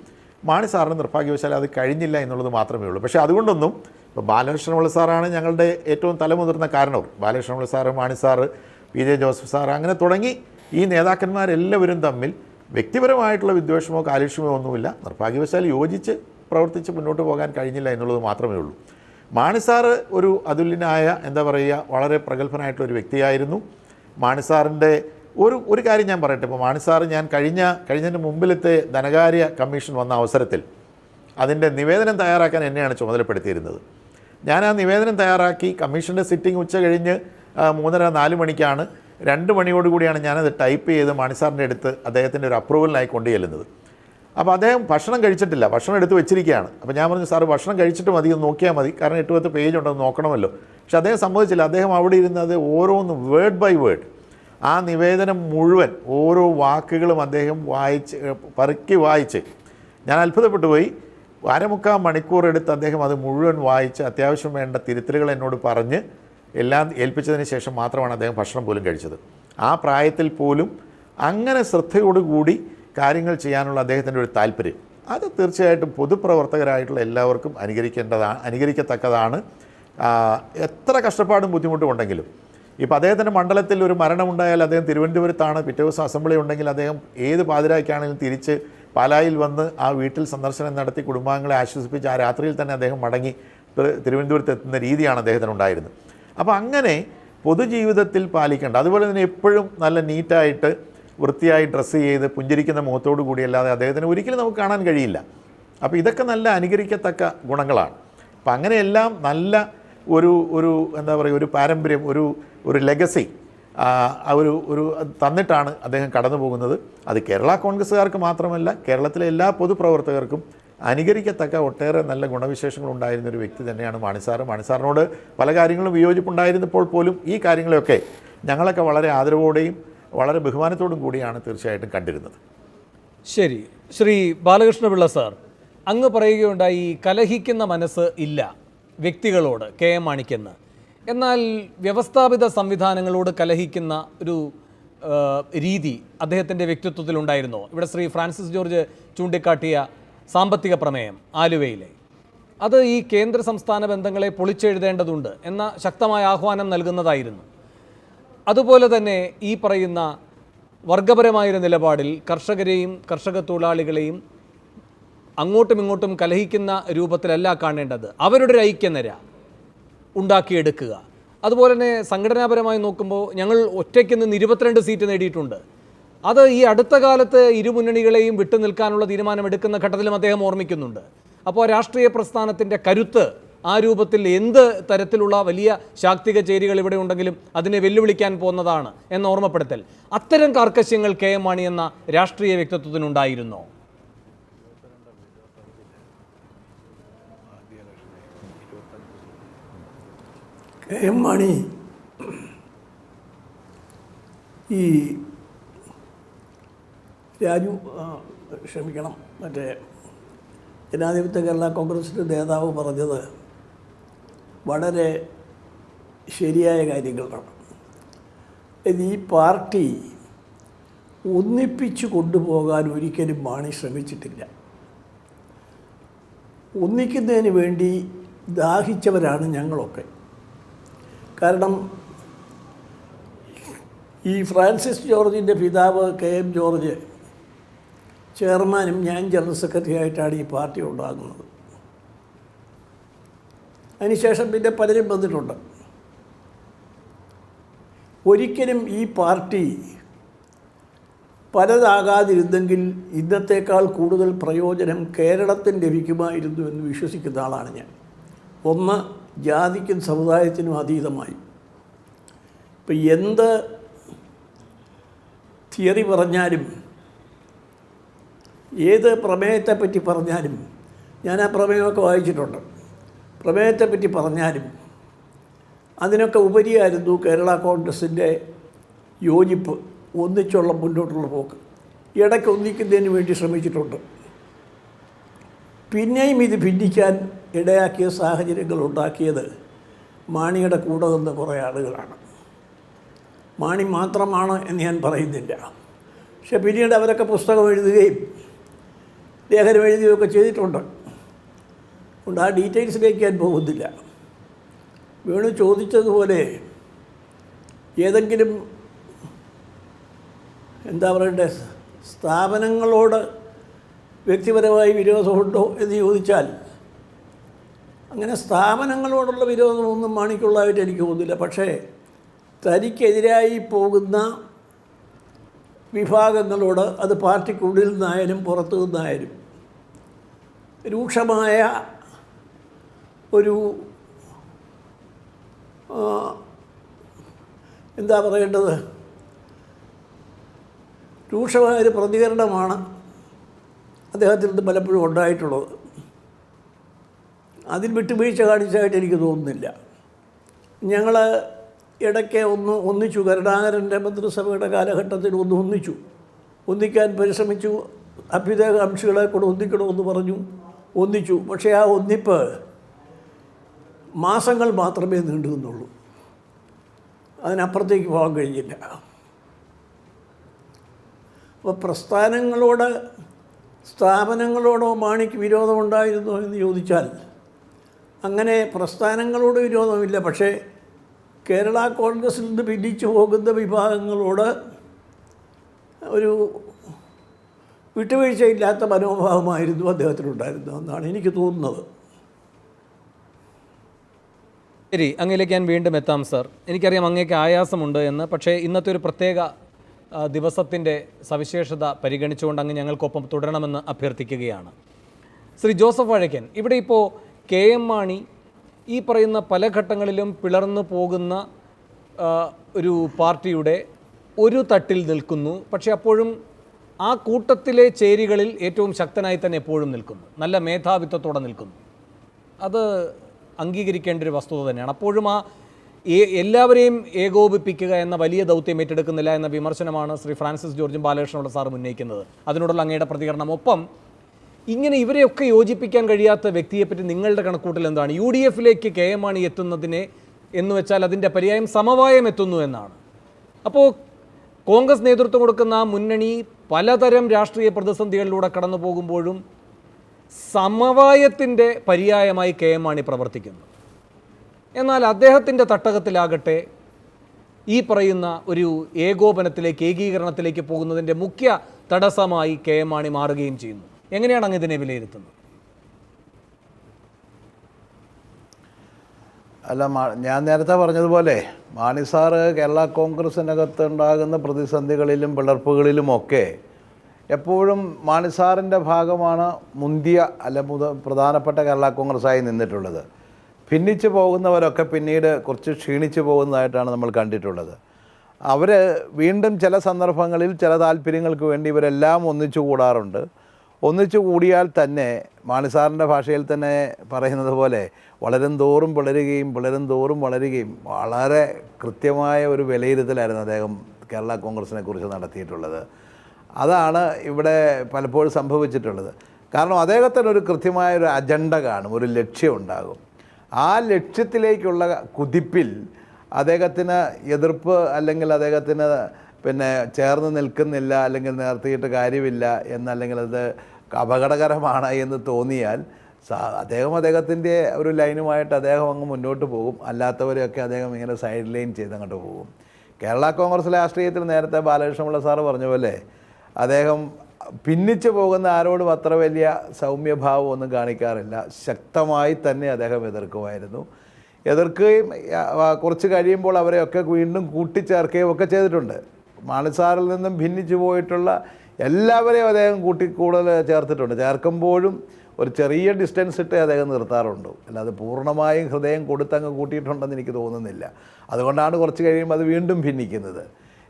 മാണിസാറിന് നിർഭാഗ്യവശാൽ അത് കഴിഞ്ഞില്ല എന്നുള്ളത് മാത്രമേ ഉള്ളൂ. പക്ഷേ അതുകൊണ്ടൊന്നും ഇപ്പോൾ ബാലകൃഷ്ണപിള്ള സാറാണ് ഞങ്ങളുടെ ഏറ്റവും തലമുതിർന്ന കാരണവർ. ബാലകൃഷ്ണപിള്ള സാറ്, മാണിസാറ്, PJ ജോസഫ് സാറ്, അങ്ങനെ തുടങ്ങി ഈ നേതാക്കന്മാരെല്ലാവരും തമ്മിൽ വ്യക്തിപരമായിട്ടുള്ള വിദ്വേഷമോ കാലുഷ്യമോ ഒന്നുമില്ല. നിർഭാഗ്യവശാൽ യോജിച്ച് പ്രവർത്തിച്ച് മുന്നോട്ട് പോകാൻ കഴിഞ്ഞില്ല എന്നുള്ളത് മാത്രമേ ഉള്ളൂ. മാണിസാറ് ഒരു അതുല്യനായ, എന്താ പറയുക, വളരെ പ്രഗത്ഭനായിട്ടുള്ളൊരു വ്യക്തിയായിരുന്നു. മാണിസാറിൻ്റെ ഒരു കാര്യം ഞാൻ പറയട്ടെ. ഇപ്പോൾ മാണിസാറ് ഞാൻ കഴിഞ്ഞതിന് മുമ്പിലത്തെ ധനകാര്യ കമ്മീഷൻ വന്ന അവസരത്തിൽ അതിൻ്റെ നിവേദനം തയ്യാറാക്കാൻ എന്നെയാണ് ചുമതലപ്പെടുത്തിയിരുന്നത്. ഞാൻ ആ നിവേദനം തയ്യാറാക്കി കമ്മീഷൻ്റെ സിറ്റിംഗ് ഉച്ച കഴിഞ്ഞ് 3:30-4 മണിക്കാണ്. 2 മണിയോടുകൂടിയാണ് ഞാനത് ടൈപ്പ് ചെയ്ത് മാണിസാറിൻ്റെ അടുത്ത് അദ്ദേഹത്തിൻ്റെ ഒരു അപ്രൂവലിനായി കൊണ്ടുചെല്ലുന്നത്. അപ്പോൾ അദ്ദേഹം ഭക്ഷണം കഴിച്ചിട്ടില്ല, ഭക്ഷണം എടുത്ത് വെച്ചിരിക്കുകയാണ്. അപ്പോൾ ഞാൻ പറഞ്ഞു, സാറ് ഭക്ഷണം കഴിച്ചിട്ട് മതി, ഒന്ന് നോക്കിയാൽ മതി, കാരണം 8-10 പേജ് ഉണ്ടെന്ന് നോക്കണമല്ലോ. പക്ഷെ അദ്ദേഹം സമ്മതിച്ചില്ല. അദ്ദേഹം അവിടെ ഇരുന്നത് ഓരോന്ന് വേർഡ് ബൈ വേർഡ് ആ നിവേദനം മുഴുവൻ ഓരോ വാക്കുകളും അദ്ദേഹം പെറുക്കി വായിച്ച് ഞാൻ അത്ഭുതപ്പെട്ടു പോയി. 1/4 മണിക്കൂർ എടുത്ത് അദ്ദേഹം അത് മുഴുവൻ വായിച്ച് അത്യാവശ്യം വേണ്ട തിരുത്തലുകൾ എന്നോട് പറഞ്ഞ് എല്ലാം ഏൽപ്പിച്ചതിന് ശേഷം മാത്രമാണ് അദ്ദേഹം ഭക്ഷണം പോലും കഴിച്ചത്. ആ പ്രായത്തിൽ പോലും അങ്ങനെ ശ്രദ്ധയോടുകൂടി കാര്യങ്ങൾ ചെയ്യാനുള്ള അദ്ദേഹത്തിൻ്റെ ഒരു താല്പര്യം, അത് തീർച്ചയായിട്ടും പൊതുപ്രവർത്തകരായിട്ടുള്ള എല്ലാവർക്കും അനുകരിക്കത്തക്കതാണ്. എത്ര കഷ്ടപ്പാടും ബുദ്ധിമുട്ടും ഉണ്ടെങ്കിലും, ഇപ്പോൾ അദ്ദേഹത്തിൻ്റെ മണ്ഡലത്തിൽ ഒരു മരണമുണ്ടായാൽ അദ്ദേഹം തിരുവനന്തപുരത്താണ്, പിറ്റേ ദിവസം അസംബ്ലി ഉണ്ടെങ്കിൽ അദ്ദേഹം ഏത് പാതിരായ്ക്കാണെങ്കിലും തിരിച്ച് പാലായിൽ വന്ന് ആ വീട്ടിൽ സന്ദർശനം നടത്തി കുടുംബാംഗങ്ങളെ ആശ്വസിപ്പിച്ച് ആ രാത്രിയിൽ തന്നെ അദ്ദേഹം മടങ്ങി തിരുവനന്തപുരത്ത് എത്തുന്ന രീതിയാണ് അദ്ദേഹത്തിന് ഉണ്ടായിരുന്നത്. അപ്പോൾ അങ്ങനെ പൊതുജീവിതത്തിൽ പാലിക്കേണ്ട, അതുപോലെ തന്നെ എപ്പോഴും നല്ല നീറ്റായിട്ട് വൃത്തിയായി ഡ്രസ്സ് ചെയ്ത് പുഞ്ചിരിക്കുന്ന മുഖത്തോടു കൂടിയല്ലാതെ അദ്ദേഹത്തിന് ഒരിക്കലും നമുക്ക് കാണാൻ കഴിയില്ല. അപ്പോൾ ഇതൊക്കെ നല്ല അനുകരിക്കത്തക്ക ഗുണങ്ങളാണ്. അപ്പം അങ്ങനെയെല്ലാം നല്ല ഒരു എന്താ പറയുക, ഒരു പാരമ്പര്യം, ഒരു ലെഗസി ഒരു തന്നിട്ടാണ് അദ്ദേഹം കടന്നു പോകുന്നത്. അത് കേരള കോൺഗ്രസ്സുകാർക്ക് മാത്രമല്ല, കേരളത്തിലെ എല്ലാ പൊതുപ്രവർത്തകർക്കും അനുകരിക്കത്തക്ക ഒട്ടേറെ നല്ല ഗുണവിശേഷങ്ങളുണ്ടായിരുന്ന ഒരു വ്യക്തി തന്നെയാണ് മാണിസാറ്. മാണിസാറിനോട് പല കാര്യങ്ങളും വിയോജിപ്പുണ്ടായിരുന്നപ്പോൾ പോലും ഈ കാര്യങ്ങളെയൊക്കെ ഞങ്ങളൊക്കെ വളരെ ആദരവോടെയും വളരെ ബഹുമാനത്തോടും കൂടിയാണ് തീർച്ചയായിട്ടും കണ്ടിരുന്നത്. ശരി, ശ്രീ ബാലകൃഷ്ണപിള്ള സാർ, അങ്ങ് പറയുകയുണ്ടായി കലഹിക്കുന്ന മനസ്സ് ഇല്ല വ്യക്തികളോട്, KM മാണിക്കെന്ന്. എന്നാൽ വ്യവസ്ഥാപിത സംവിധാനങ്ങളോട് കലഹിക്കുന്ന ഒരു രീതി അദ്ദേഹത്തിൻ്റെ വ്യക്തിത്വത്തിലുണ്ടായിരുന്നോ? ഇവിടെ ശ്രീ ഫ്രാൻസിസ് ജോർജ് ചൂണ്ടിക്കാട്ടിയ സാമ്പത്തിക പ്രമേയം ആലുവയിലെ, അത് ഈ കേന്ദ്ര സംസ്ഥാന ബന്ധങ്ങളെ പൊളിച്ചെഴുതേണ്ടതുണ്ട് എന്ന ശക്തമായ ആഹ്വാനം നൽകുന്നതായിരുന്നു. അതുപോലെ തന്നെ ഈ പറയുന്ന വർഗപരമായൊരു നിലപാടിൽ കർഷകരെയും കർഷക തൊഴിലാളികളെയും അങ്ങോട്ടും ഇങ്ങോട്ടും കലഹിക്കുന്ന രൂപത്തിലല്ല കാണേണ്ടത്, അവരുടെ ഒരു ഐക്യനിര ഉണ്ടാക്കിയെടുക്കുക. അതുപോലെ തന്നെ സംഘടനാപരമായി നോക്കുമ്പോൾ ഞങ്ങൾ ഒറ്റയ്ക്ക് നിന്ന് 22 സീറ്റ് നേടിയിട്ടുണ്ട്. അത് ഈ അടുത്ത കാലത്ത് ഇരുമുന്നണികളെയും വിട്ടു നിൽക്കാനുള്ള തീരുമാനമെടുക്കുന്ന ഘട്ടത്തിലും അദ്ദേഹം ഓർമ്മിക്കുന്നുണ്ട്. അപ്പോൾ രാഷ്ട്രീയ പ്രസ്ഥാനത്തിൻ്റെ കരുത്ത് ആ രൂപത്തിൽ എന്ത് തരത്തിലുള്ള വലിയ ശാക്തിക ചേരികൾ ഇവിടെ ഉണ്ടെങ്കിലും അതിനെ വെല്ലുവിളിക്കാൻ പോകുന്നതാണ് എന്ന ഓർമ്മപ്പെടുത്തൽ, അത്തരം കാർക്കശ്യങ്ങൾ KM മാണി എന്ന രാഷ്ട്രീയ വ്യക്തിത്വത്തിനുണ്ടായിരുന്നോ? KM മാണി ഈ മറ്റേ ജനാധിപത്യ കേരള കോൺഗ്രസിൻ്റെ നേതാവ് പറഞ്ഞത് വളരെ ശരിയായ കാര്യങ്ങളാണ്. ഈ പാർട്ടി ഒന്നിപ്പിച്ചു കൊണ്ടുപോകാൻ ഒരിക്കലും മാണി ശ്രമിച്ചിട്ടില്ല. ഒന്നിക്കുന്നതിന് വേണ്ടി ദാഹിച്ചവരാണ് ഞങ്ങളൊക്കെ. കാരണം ഈ ഫ്രാൻസിസ് ജോർജിൻ്റെ പിതാവ് KM ജോർജ് ചെയർമാനും ഞാൻ ജനറൽ സെക്രട്ടറി ആയിട്ടാണ് ഈ പാർട്ടി ഉണ്ടാകുന്നത്. അതിനുശേഷം പിന്നെ പലരും വന്നിട്ടുണ്ട്. ഒരിക്കലും ഈ പാർട്ടി പലതാകാതിരുന്നെങ്കിൽ ഇന്നത്തേക്കാൾ കൂടുതൽ പ്രയോജനം കേരളത്തിന് ലഭിക്കുമായിരുന്നു എന്ന് വിശ്വസിക്കുന്ന ആളാണ് ഞാൻ. ഒന്ന്, ജാതിക്കും സമുദായത്തിനും അതീതമായി. ഇപ്പം എന്ത് തിയറി പറഞ്ഞാലും ഏത് പ്രമേയത്തെപ്പറ്റി പറഞ്ഞാലും, ഞാൻ ആ പ്രമേയമൊക്കെ വായിച്ചിട്ടുണ്ട്, പ്രമേയത്തെപ്പറ്റി പറഞ്ഞാലും അതിനൊക്കെ ഉപരിയായിരുന്നു കേരള കോൺഗ്രസിൻ്റെ യോജിപ്പ്, ഒന്നിച്ചുള്ള മുന്നോട്ടുള്ള പോക്ക്. ഇടയ്ക്ക് ഒന്നിക്കുന്നതിന് വേണ്ടി ശ്രമിച്ചിട്ടുണ്ട്. പിന്നെയും ഇത് ഭിന്നിക്കാൻ ഇടയാക്കിയ സാഹചര്യങ്ങൾ ഉണ്ടാക്കിയത് മാണിയുടെ കൂടെ നിന്ന് കുറേ ആളുകളാണ്. മാണി മാത്രമാണ് എന്ന് ഞാൻ പറയുന്നില്ല. പക്ഷെ പിന്നീട് അവരൊക്കെ പുസ്തകം എഴുതുകയും ലേഖനം എഴുതുകയൊക്കെ ചെയ്തിട്ടുണ്ട്. അതുകൊണ്ട് ആ ഡീറ്റെയിൽസിലേക്ക് ഞാൻ പോകുന്നില്ല. വേണു ചോദിച്ചതുപോലെ ഏതെങ്കിലും എന്താ പറയണ്ടേ സ്ഥാപനങ്ങളോട് വ്യക്തിപരമായി വിരോധമുണ്ടോ എന്ന് ചോദിച്ചാൽ അങ്ങനെ സ്ഥാപനങ്ങളോടുള്ള വിരോധമൊന്നും മാണിക്കുള്ളതായിട്ട് എനിക്ക് തോന്നുന്നില്ല. പക്ഷേ തനിക്കെതിരായി പോകുന്ന വിഭാഗങ്ങളോട്, അത് പാർട്ടിക്കുള്ളിൽ നിന്നായാലും പുറത്തു നിന്നായാലും രൂക്ഷമായ ഒരു എന്താ പറയേണ്ടത്, രൂക്ഷമായൊരു പ്രതികരണമാണ് അദ്ദേഹത്തിൽ നിന്ന് പലപ്പോഴും ഉണ്ടായിട്ടുള്ളത്. അതിൽ വിട്ടുവീഴ്ച കാണിച്ചതായിട്ട് എനിക്ക് തോന്നുന്നില്ല. ഞങ്ങൾ ഇടയ്ക്ക് ഒന്നിച്ചു, കരുണാകരൻ്റെ മന്ത്രിസഭയുടെ കാലഘട്ടത്തിൽ ഒന്നിക്കാൻ പരിശ്രമിച്ചു. അഭ്യുദയകാംക്ഷികളെ കൂടെ ഒന്നിക്കണമെന്ന് പറഞ്ഞു, ഒന്നിച്ചു. പക്ഷേ ആ ഒന്നിപ്പ് മാസങ്ങൾ മാത്രമേ നീണ്ടു നിന്നുള്ളൂ. അതിനപ്പുറത്തേക്ക് പോകാൻ കഴിഞ്ഞില്ല. അപ്പോൾ പ്രസ്ഥാനങ്ങളോട്, സ്ഥാപനങ്ങളോടോ മാണിക്ക് വിരോധമുണ്ടായിരുന്നോ എന്ന് ചോദിച്ചാൽ അങ്ങനെ പ്രസ്ഥാനങ്ങളോട് വിരോധമില്ല. പക്ഷേ കേരള കോൺഗ്രസിൽ നിന്ന് ഭിന്നിച്ചു പോകുന്ന വിഭാഗങ്ങളോട് ഒരു വിട്ടുവീഴ്ചയില്ലാത്ത മനോഭാവമായിരുന്നു അദ്ദേഹത്തിനുണ്ടായിരുന്നത് എന്നാണ് എനിക്ക് തോന്നുന്നത്. ശരി, അങ്ങയിലേക്ക് ഞാൻ വീണ്ടും എത്താം സർ. എനിക്കറിയാം അങ്ങേക്ക് ആയാസമുണ്ട് എന്ന്. പക്ഷേ ഇന്നത്തെ ഒരു പ്രത്യേക ദിവസത്തിൻ്റെ സവിശേഷത പരിഗണിച്ചുകൊണ്ട് അങ്ങ് ഞങ്ങൾക്കൊപ്പം തുടരണമെന്ന് അഭ്യർത്ഥിക്കുകയാണ്. ശ്രീ ജോസഫ് വാഴക്കൻ, ഇവിടെ ഇപ്പോൾ KM മാണി ഈ പറയുന്ന പല ഘട്ടങ്ങളിലും പിളർന്നു പോകുന്ന ഒരു പാർട്ടിയുടെ ഒരു തട്ടിൽ നിൽക്കുന്നു. പക്ഷേ അപ്പോഴും ആ കൂട്ടത്തിലെ ചേരികളിൽ ഏറ്റവും ശക്തനായി തന്നെ എപ്പോഴും നിൽക്കുന്നു, നല്ല മേധാവിത്വത്തോടെ നിൽക്കുന്നു. അത് അംഗീകരിക്കേണ്ട ഒരു വസ്തുത തന്നെയാണ്. അപ്പോഴും ആ എല്ലാവരെയും ഏകോപിപ്പിക്കുക എന്ന വലിയ ദൗത്യം ഏറ്റെടുക്കുന്നില്ല എന്ന വിമർശനമാണ് ശ്രീ ഫ്രാൻസിസ് ജോർജും ബാലകൃഷ്ണപിള്ള സാറും ഉന്നയിക്കുന്നത്. അതിനോടുള്ള അങ്ങയുടെ പ്രതികരണം. ഒപ്പം ഇങ്ങനെ ഇവരെയൊക്കെ യോജിപ്പിക്കാൻ കഴിയാത്ത വ്യക്തിയെപ്പറ്റി നിങ്ങളുടെ കണക്കൂട്ടൽ എന്താണ്? UDFിലേക്ക് KM മാണി എത്തുന്നതിനെ എന്ന് വെച്ചാൽ അതിൻ്റെ പര്യായം സമവായം എത്തുന്നു എന്നാണ്. അപ്പോൾ കോൺഗ്രസ് നേതൃത്വം കൊടുക്കുന്ന ആ മുന്നണി പലതരം രാഷ്ട്രീയ പ്രതിസന്ധികളിലൂടെ കടന്നു പോകുമ്പോഴും സമവായത്തിൻ്റെ പര്യായമായി KM മാണി പ്രവർത്തിക്കുന്നു. എന്നാൽ അദ്ദേഹത്തിൻ്റെ തട്ടകത്തിലാകട്ടെ ഈ പറയുന്ന ഒരു ഏകോപനത്തിലേക്ക്, ഏകീകരണത്തിലേക്ക് പോകുന്നതിൻ്റെ മുഖ്യ തടസ്സമായി KM മാണി മാറുകയും ചെയ്യുന്നു. എങ്ങനെയാണ് അങ്ങ് ഇതിനെ വിലയിരുത്തുന്നത്? അല്ല, ഞാൻ നേരത്തെ പറഞ്ഞതുപോലെ മാണി സാറ് കേരള കോൺഗ്രസിനകത്ത് ഉണ്ടാകുന്ന പ്രതിസന്ധികളിലും പിളർപ്പുകളിലുമൊക്കെ എപ്പോഴും മാണി സാറിൻ്റെ ഭാഗമാണ് മുന്തിയ പ്രധാനപ്പെട്ട കേരള കോൺഗ്രസ്സായി നിന്നിട്ടുള്ളത്. ഭിന്നിച്ചു പോകുന്നവരൊക്കെ പിന്നീട് കുറച്ച് ക്ഷീണിച്ചു പോകുന്നതായിട്ടാണ് നമ്മൾ കണ്ടിട്ടുള്ളത്. അവർ വീണ്ടും ചില സന്ദർഭങ്ങളിൽ ചില താല്പര്യങ്ങൾക്ക് വേണ്ടി ഇവരെല്ലാം ഒന്നിച്ചു കൂടാറുണ്ട്. ഒന്നിച്ചു കൂടിയാൽ തന്നെ മാണി സാറിൻ്റെ ഭാഷയിൽ തന്നെ പറയുന്നത് പോലെ വളരും തോറും പിളരുകയും പിളരും തോറും വളരുകയും, വളരെ കൃത്യമായ ഒരു വിലയിരുത്തലായിരുന്നു അദ്ദേഹം കേരള കോൺഗ്രസിനെ കുറിച്ച് നടത്തിയിട്ടുള്ളത്. അതാണ് ഇവിടെ പലപ്പോഴും സംഭവിച്ചിട്ടുള്ളത്. കാരണം അദ്ദേഹത്തിനൊരു കൃത്യമായൊരു അജണ്ട കാണും, ഒരു ലക്ഷ്യം ഉണ്ടാകും. ആ ലക്ഷ്യത്തിലേക്കുള്ള കുതിപ്പിൽ അദ്ദേഹത്തിന് എതിർപ്പ് അല്ലെങ്കിൽ അദ്ദേഹത്തിന് പിന്നെ ചേർന്ന് നിൽക്കുന്നില്ല അല്ലെങ്കിൽ നിർത്തിയിട്ട് കാര്യമില്ല എന്നല്ലെങ്കിൽ അത് അപകടകരമാണ് എന്ന് തോന്നിയാൽ അദ്ദേഹത്തിൻ്റെ ഒരു ലൈനുമായിട്ട് അദ്ദേഹം അങ്ങ് മുന്നോട്ട് പോകും. അല്ലാത്തവരെയൊക്കെ അദ്ദേഹം ഇങ്ങനെ സൈഡ് ലൈൻ ചെയ്ത് അങ്ങോട്ട് പോകും. കേരള കോൺഗ്രസ് രാഷ്ട്രീയത്തിൽ നേരത്തെ ബാലകൃഷ്ണപിള്ള സാറ് പറഞ്ഞ പോലെ അദ്ദേഹം ഭിന്നിച്ചു പോകുന്ന ആരോടും അത്ര വലിയ സൗമ്യഭാവം ഒന്നും കാണിക്കാറില്ല. ശക്തമായി തന്നെ അദ്ദേഹം എതിർക്കുമായിരുന്നു. എതിർക്കുകയും കുറച്ച് കഴിയുമ്പോൾ അവരെയൊക്കെ വീണ്ടും കൂട്ടിച്ചേർക്കുകയും ഒക്കെ ചെയ്തിട്ടുണ്ട്. മാണിസാറിൽ നിന്നും ഭിന്നിച്ചു പോയിട്ടുള്ള എല്ലാവരെയും അദ്ദേഹം കൂടുതൽ ചേർത്തിട്ടുണ്ട്. ചേർക്കുമ്പോഴും ഒരു ചെറിയ ഡിസ്റ്റൻസ് ഇട്ട് അദ്ദേഹം നിർത്താറുണ്ട്. അല്ലാതെ പൂർണ്ണമായും ഹൃദയം കൊടുത്തങ്ങ് കൂട്ടിയിട്ടുണ്ടെന്ന് എനിക്ക് തോന്നുന്നില്ല. അതുകൊണ്ടാണ് കുറച്ച് കഴിയുമ്പോൾ അത് വീണ്ടും ഭിന്നിക്കുന്നത്.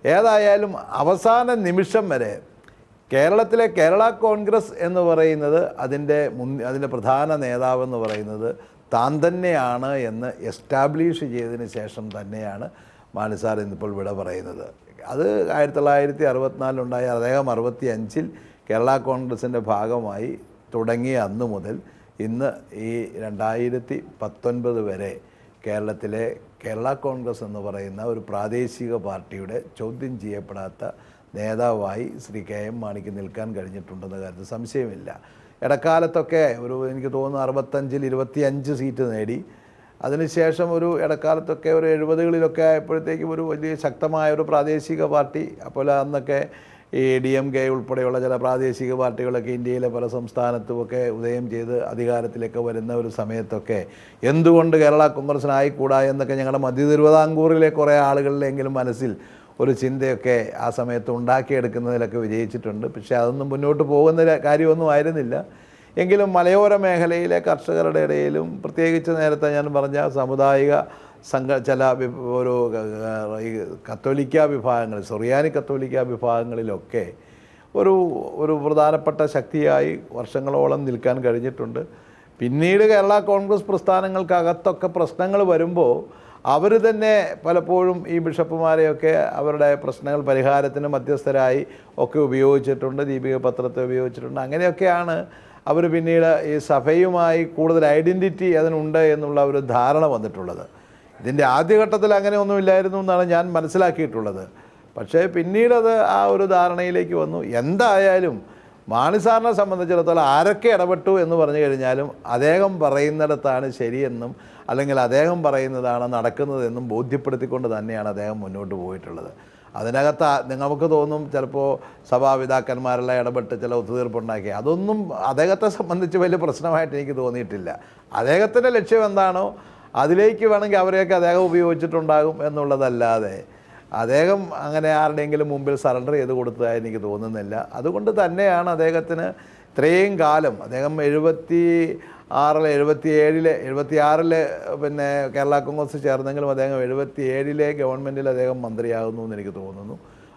ഏതായാലും അവസാന നിമിഷം വരെ കേരളത്തിലെ കേരള കോൺഗ്രസ് എന്ന് പറയുന്നത് അതിൻ്റെ പ്രധാന നേതാവെന്ന് പറയുന്നത് താൻ തന്നെയാണ് എന്ന് എസ്റ്റാബ്ലിഷ് ചെയ്തതിന് ശേഷം തന്നെയാണ് മാണിസാർ ഇന്നിപ്പോൾ വിട പറയുന്നത്. അത് 1964 അദ്ദേഹം 65 കേരള കോൺഗ്രസിൻ്റെ ഭാഗമായി തുടങ്ങിയ അന്ന് മുതൽ ഇന്ന് ഈ 2019 വരെ കേരളത്തിലെ കേരള കോൺഗ്രസ് എന്ന് പറയുന്ന ഒരു പ്രാദേശിക പാർട്ടിയുടെ ചോദ്യം ചെയ്യപ്പെടാത്ത നേതാവായി ശ്രീ KM മാണിക്ക് നിൽക്കാൻ കഴിഞ്ഞിട്ടുണ്ടെന്ന കാര്യത്തിൽ സംശയമില്ല. ഇടക്കാലത്തൊക്കെ എനിക്ക് തോന്നുന്നു 65-ൽ 25 സീറ്റ് നേടി. അതിനുശേഷം ഇടക്കാലത്തൊക്കെ 70കളിലൊക്കെ ആയപ്പോഴത്തേക്കും ഒരു വലിയ ശക്തമായ ഒരു പ്രാദേശിക പാർട്ടി. അപ്പോൾ അന്നൊക്കെ ഈ DMK ഉൾപ്പെടെയുള്ള ചില പ്രാദേശിക പാർട്ടികളൊക്കെ ഇന്ത്യയിലെ പല സംസ്ഥാനത്തുമൊക്കെ ഉദയം ചെയ്ത് അധികാരത്തിലേക്ക് വരുന്ന ഒരു സമയത്തൊക്കെ എന്തുകൊണ്ട് കേരള കോൺഗ്രസിനായിക്കൂടാ എന്നൊക്കെ ഞങ്ങളുടെ മധ്യ തിരുവിതാംകൂറിലെ കുറേ ആളുകളിലെങ്കിലും മനസ്സിൽ ഒരു ചിന്തയൊക്കെ ആ സമയത്ത് ഉണ്ടാക്കിയെടുക്കുന്നതിലൊക്കെ വിജയിച്ചിട്ടുണ്ട്. പക്ഷേ അതൊന്നും മുന്നോട്ട് പോകുന്ന കാര്യമൊന്നും ആയിരുന്നില്ല. എങ്കിലും മലയോര മേഖലയിലെ കർഷകരുടെ ഇടയിലും പ്രത്യേകിച്ച് നേരത്തെ ഞാൻ പറഞ്ഞ സാമുദായിക ചില ഈ കത്തോലിക്ക വിഭാഗങ്ങൾ, സൊറിയാനി കത്തോലിക്ക വിഭാഗങ്ങളിലൊക്കെ ഒരു പ്രധാനപ്പെട്ട ശക്തിയായി വർഷങ്ങളോളം നിൽക്കാൻ കഴിഞ്ഞിട്ടുണ്ട്. പിന്നീട് കേരള കോൺഗ്രസ് പ്രസ്ഥാനങ്ങൾക്കകത്തൊക്കെ പ്രശ്നങ്ങൾ വരുമ്പോൾ അവർ തന്നെ പലപ്പോഴും ഈ ബിഷപ്പുമാരെയൊക്കെ അവരുടെ പ്രശ്നങ്ങൾ പരിഹാരത്തിന് മധ്യസ്ഥരായി ഒക്കെ ഉപയോഗിച്ചിട്ടുണ്ട്. ദീപിക പത്രത്തെ ഉപയോഗിച്ചിട്ടുണ്ട്. അങ്ങനെയൊക്കെയാണ് അവർ പിന്നീട് ഈ സഭയുമായി കൂടുതൽ ഐഡൻറ്റിറ്റി അതിനുണ്ട് എന്നുള്ള ഒരു ധാരണ വന്നിട്ടുള്ളത്. ഇതിൻ്റെ ആദ്യഘട്ടത്തിൽ അങ്ങനെ ഒന്നുമില്ലായിരുന്നു എന്നാണ് ഞാൻ മനസ്സിലാക്കിയിട്ടുള്ളത്. പക്ഷേ പിന്നീടത് ആ ഒരു ധാരണയിലേക്ക് വന്നു. എന്തായാലും മാണിസാറിനെ സംബന്ധിച്ചിടത്തോളം ആരൊക്കെ ഇടപെട്ടു എന്ന് പറഞ്ഞു കഴിഞ്ഞാലും അദ്ദേഹം പറയുന്നിടത്താണ് ശരിയെന്നും അല്ലെങ്കിൽ അദ്ദേഹം പറയുന്നതാണ് നടക്കുന്നതെന്നും ബോധ്യപ്പെടുത്തിക്കൊണ്ട് തന്നെയാണ് അദ്ദേഹം മുന്നോട്ട് പോയിട്ടുള്ളത്. അതിനകത്ത് നമുക്ക് തോന്നും ചിലപ്പോൾ സഭാപിതാക്കന്മാരെല്ലാം ഇടപെട്ട് ചില ഒത്തുതീർപ്പുണ്ടാക്കി. അതൊന്നും അദ്ദേഹത്തെ സംബന്ധിച്ച് വലിയ പ്രശ്നമായിട്ട് എനിക്ക് തോന്നിയിട്ടില്ല. അദ്ദേഹത്തിൻ്റെ ലക്ഷ്യം എന്താണോ അതിലേക്ക് വേണമെങ്കിൽ അവരെയൊക്കെ അദ്ദേഹം ഉപയോഗിച്ചിട്ടുണ്ടാകും എന്നുള്ളതല്ലാതെ അദ്ദേഹം അങ്ങനെ ആരുടെയെങ്കിലും മുമ്പിൽ സറണ്ടർ ചെയ്ത് കൊടുത്തതായി എനിക്ക് തോന്നുന്നില്ല. അതുകൊണ്ട് തന്നെയാണ് അദ്ദേഹത്തിന് ഇത്രയും കാലം അദ്ദേഹം 76 പിന്നെ കേരള കോൺഗ്രസ് ചേർന്നെങ്കിലും അദ്ദേഹം 77 ഗവൺമെൻറ്റിൽ അദ്ദേഹം മന്ത്രിയാകുന്നു എന്ന് എനിക്ക് തോന്നുന്നു.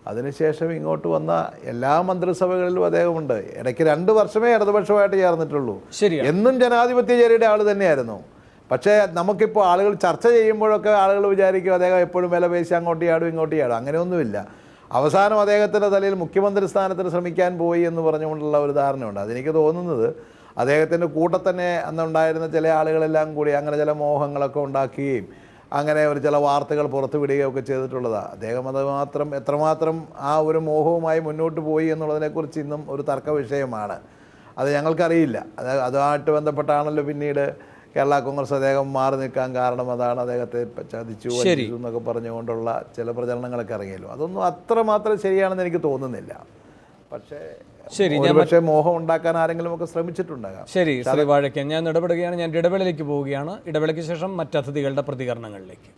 അതിനുശേഷം ഇങ്ങോട്ട് വന്ന എല്ലാ മന്ത്രിസഭകളിലും അദ്ദേഹമുണ്ട്. ഇടയ്ക്ക് 2 വർഷമേ ഇടതുപക്ഷമായിട്ട് ചേർന്നിട്ടുള്ളൂ. എന്നും ജനാധിപത്യ ചേരിയുടെ ആൾ തന്നെയായിരുന്നു. പക്ഷേ നമുക്കിപ്പോൾ ആളുകൾ ചർച്ച ചെയ്യുമ്പോഴൊക്കെ ആളുകൾ വിചാരിക്കും അദ്ദേഹം എപ്പോഴും വില പേശി അങ്ങോട്ട് ചാടും ഇങ്ങോട്ട് ചാടും. അങ്ങനെയൊന്നുമില്ല. അവസാനം അദ്ദേഹത്തിൻ്റെ തലയിൽ മുഖ്യമന്ത്രി സ്ഥാനത്തിന് ശ്രമിക്കാൻ പോയി എന്ന് പറഞ്ഞുകൊണ്ടുള്ള ഒരു ധാരണയുണ്ട്. അതെനിക്ക് തോന്നുന്നത് അദ്ദേഹത്തിൻ്റെ കൂട്ടത്തന്നെ അന്നുണ്ടായിരുന്ന ചില ആളുകളെല്ലാം കൂടി അങ്ങനെ ചില മോഹങ്ങളൊക്കെ ഉണ്ടാക്കുകയും അങ്ങനെ ചില വാർത്തകൾ പുറത്തു വിടുകയൊക്കെ ചെയ്തിട്ടുള്ളതാണ്. അദ്ദേഹം അത് എത്രമാത്രം ആ ഒരു മോഹവുമായി മുന്നോട്ട് പോയി എന്നുള്ളതിനെക്കുറിച്ച് ഇന്നും ഒരു തർക്ക വിഷയമാണ്. അത് ഞങ്ങൾക്കറിയില്ല. അതുമായിട്ട് ബന്ധപ്പെട്ടാണല്ലോ പിന്നീട് കേരള കോൺഗ്രസ് അദ്ദേഹം മാറി നിൽക്കാൻ കാരണം അതാണ്, അദ്ദേഹത്തെ ചതിച്ചു എന്നൊക്കെ പറഞ്ഞുകൊണ്ടുള്ള ചില പ്രചരണങ്ങളൊക്കെ ഇറങ്ങിയല്ലോ. അതൊന്നും അത്രമാത്രം ശരിയാണെന്ന് എനിക്ക് തോന്നുന്നില്ല. പക്ഷേ മോഹം ഉണ്ടാക്കാൻ ആരെങ്കിലും ഒക്കെ ശ്രമിച്ചിട്ടുണ്ടാകാം. ശരി ശ്രീ വാഴക്കൻ, ഞാൻ ഇടപെടുകയാണ്. ഞാൻ ഇടവേളയിലേക്ക് പോവുകയാണ്. ഇടവേളയ്ക്ക് ശേഷം മറ്റതിഥികളുടെ പ്രതികരണങ്ങളിലേക്ക്.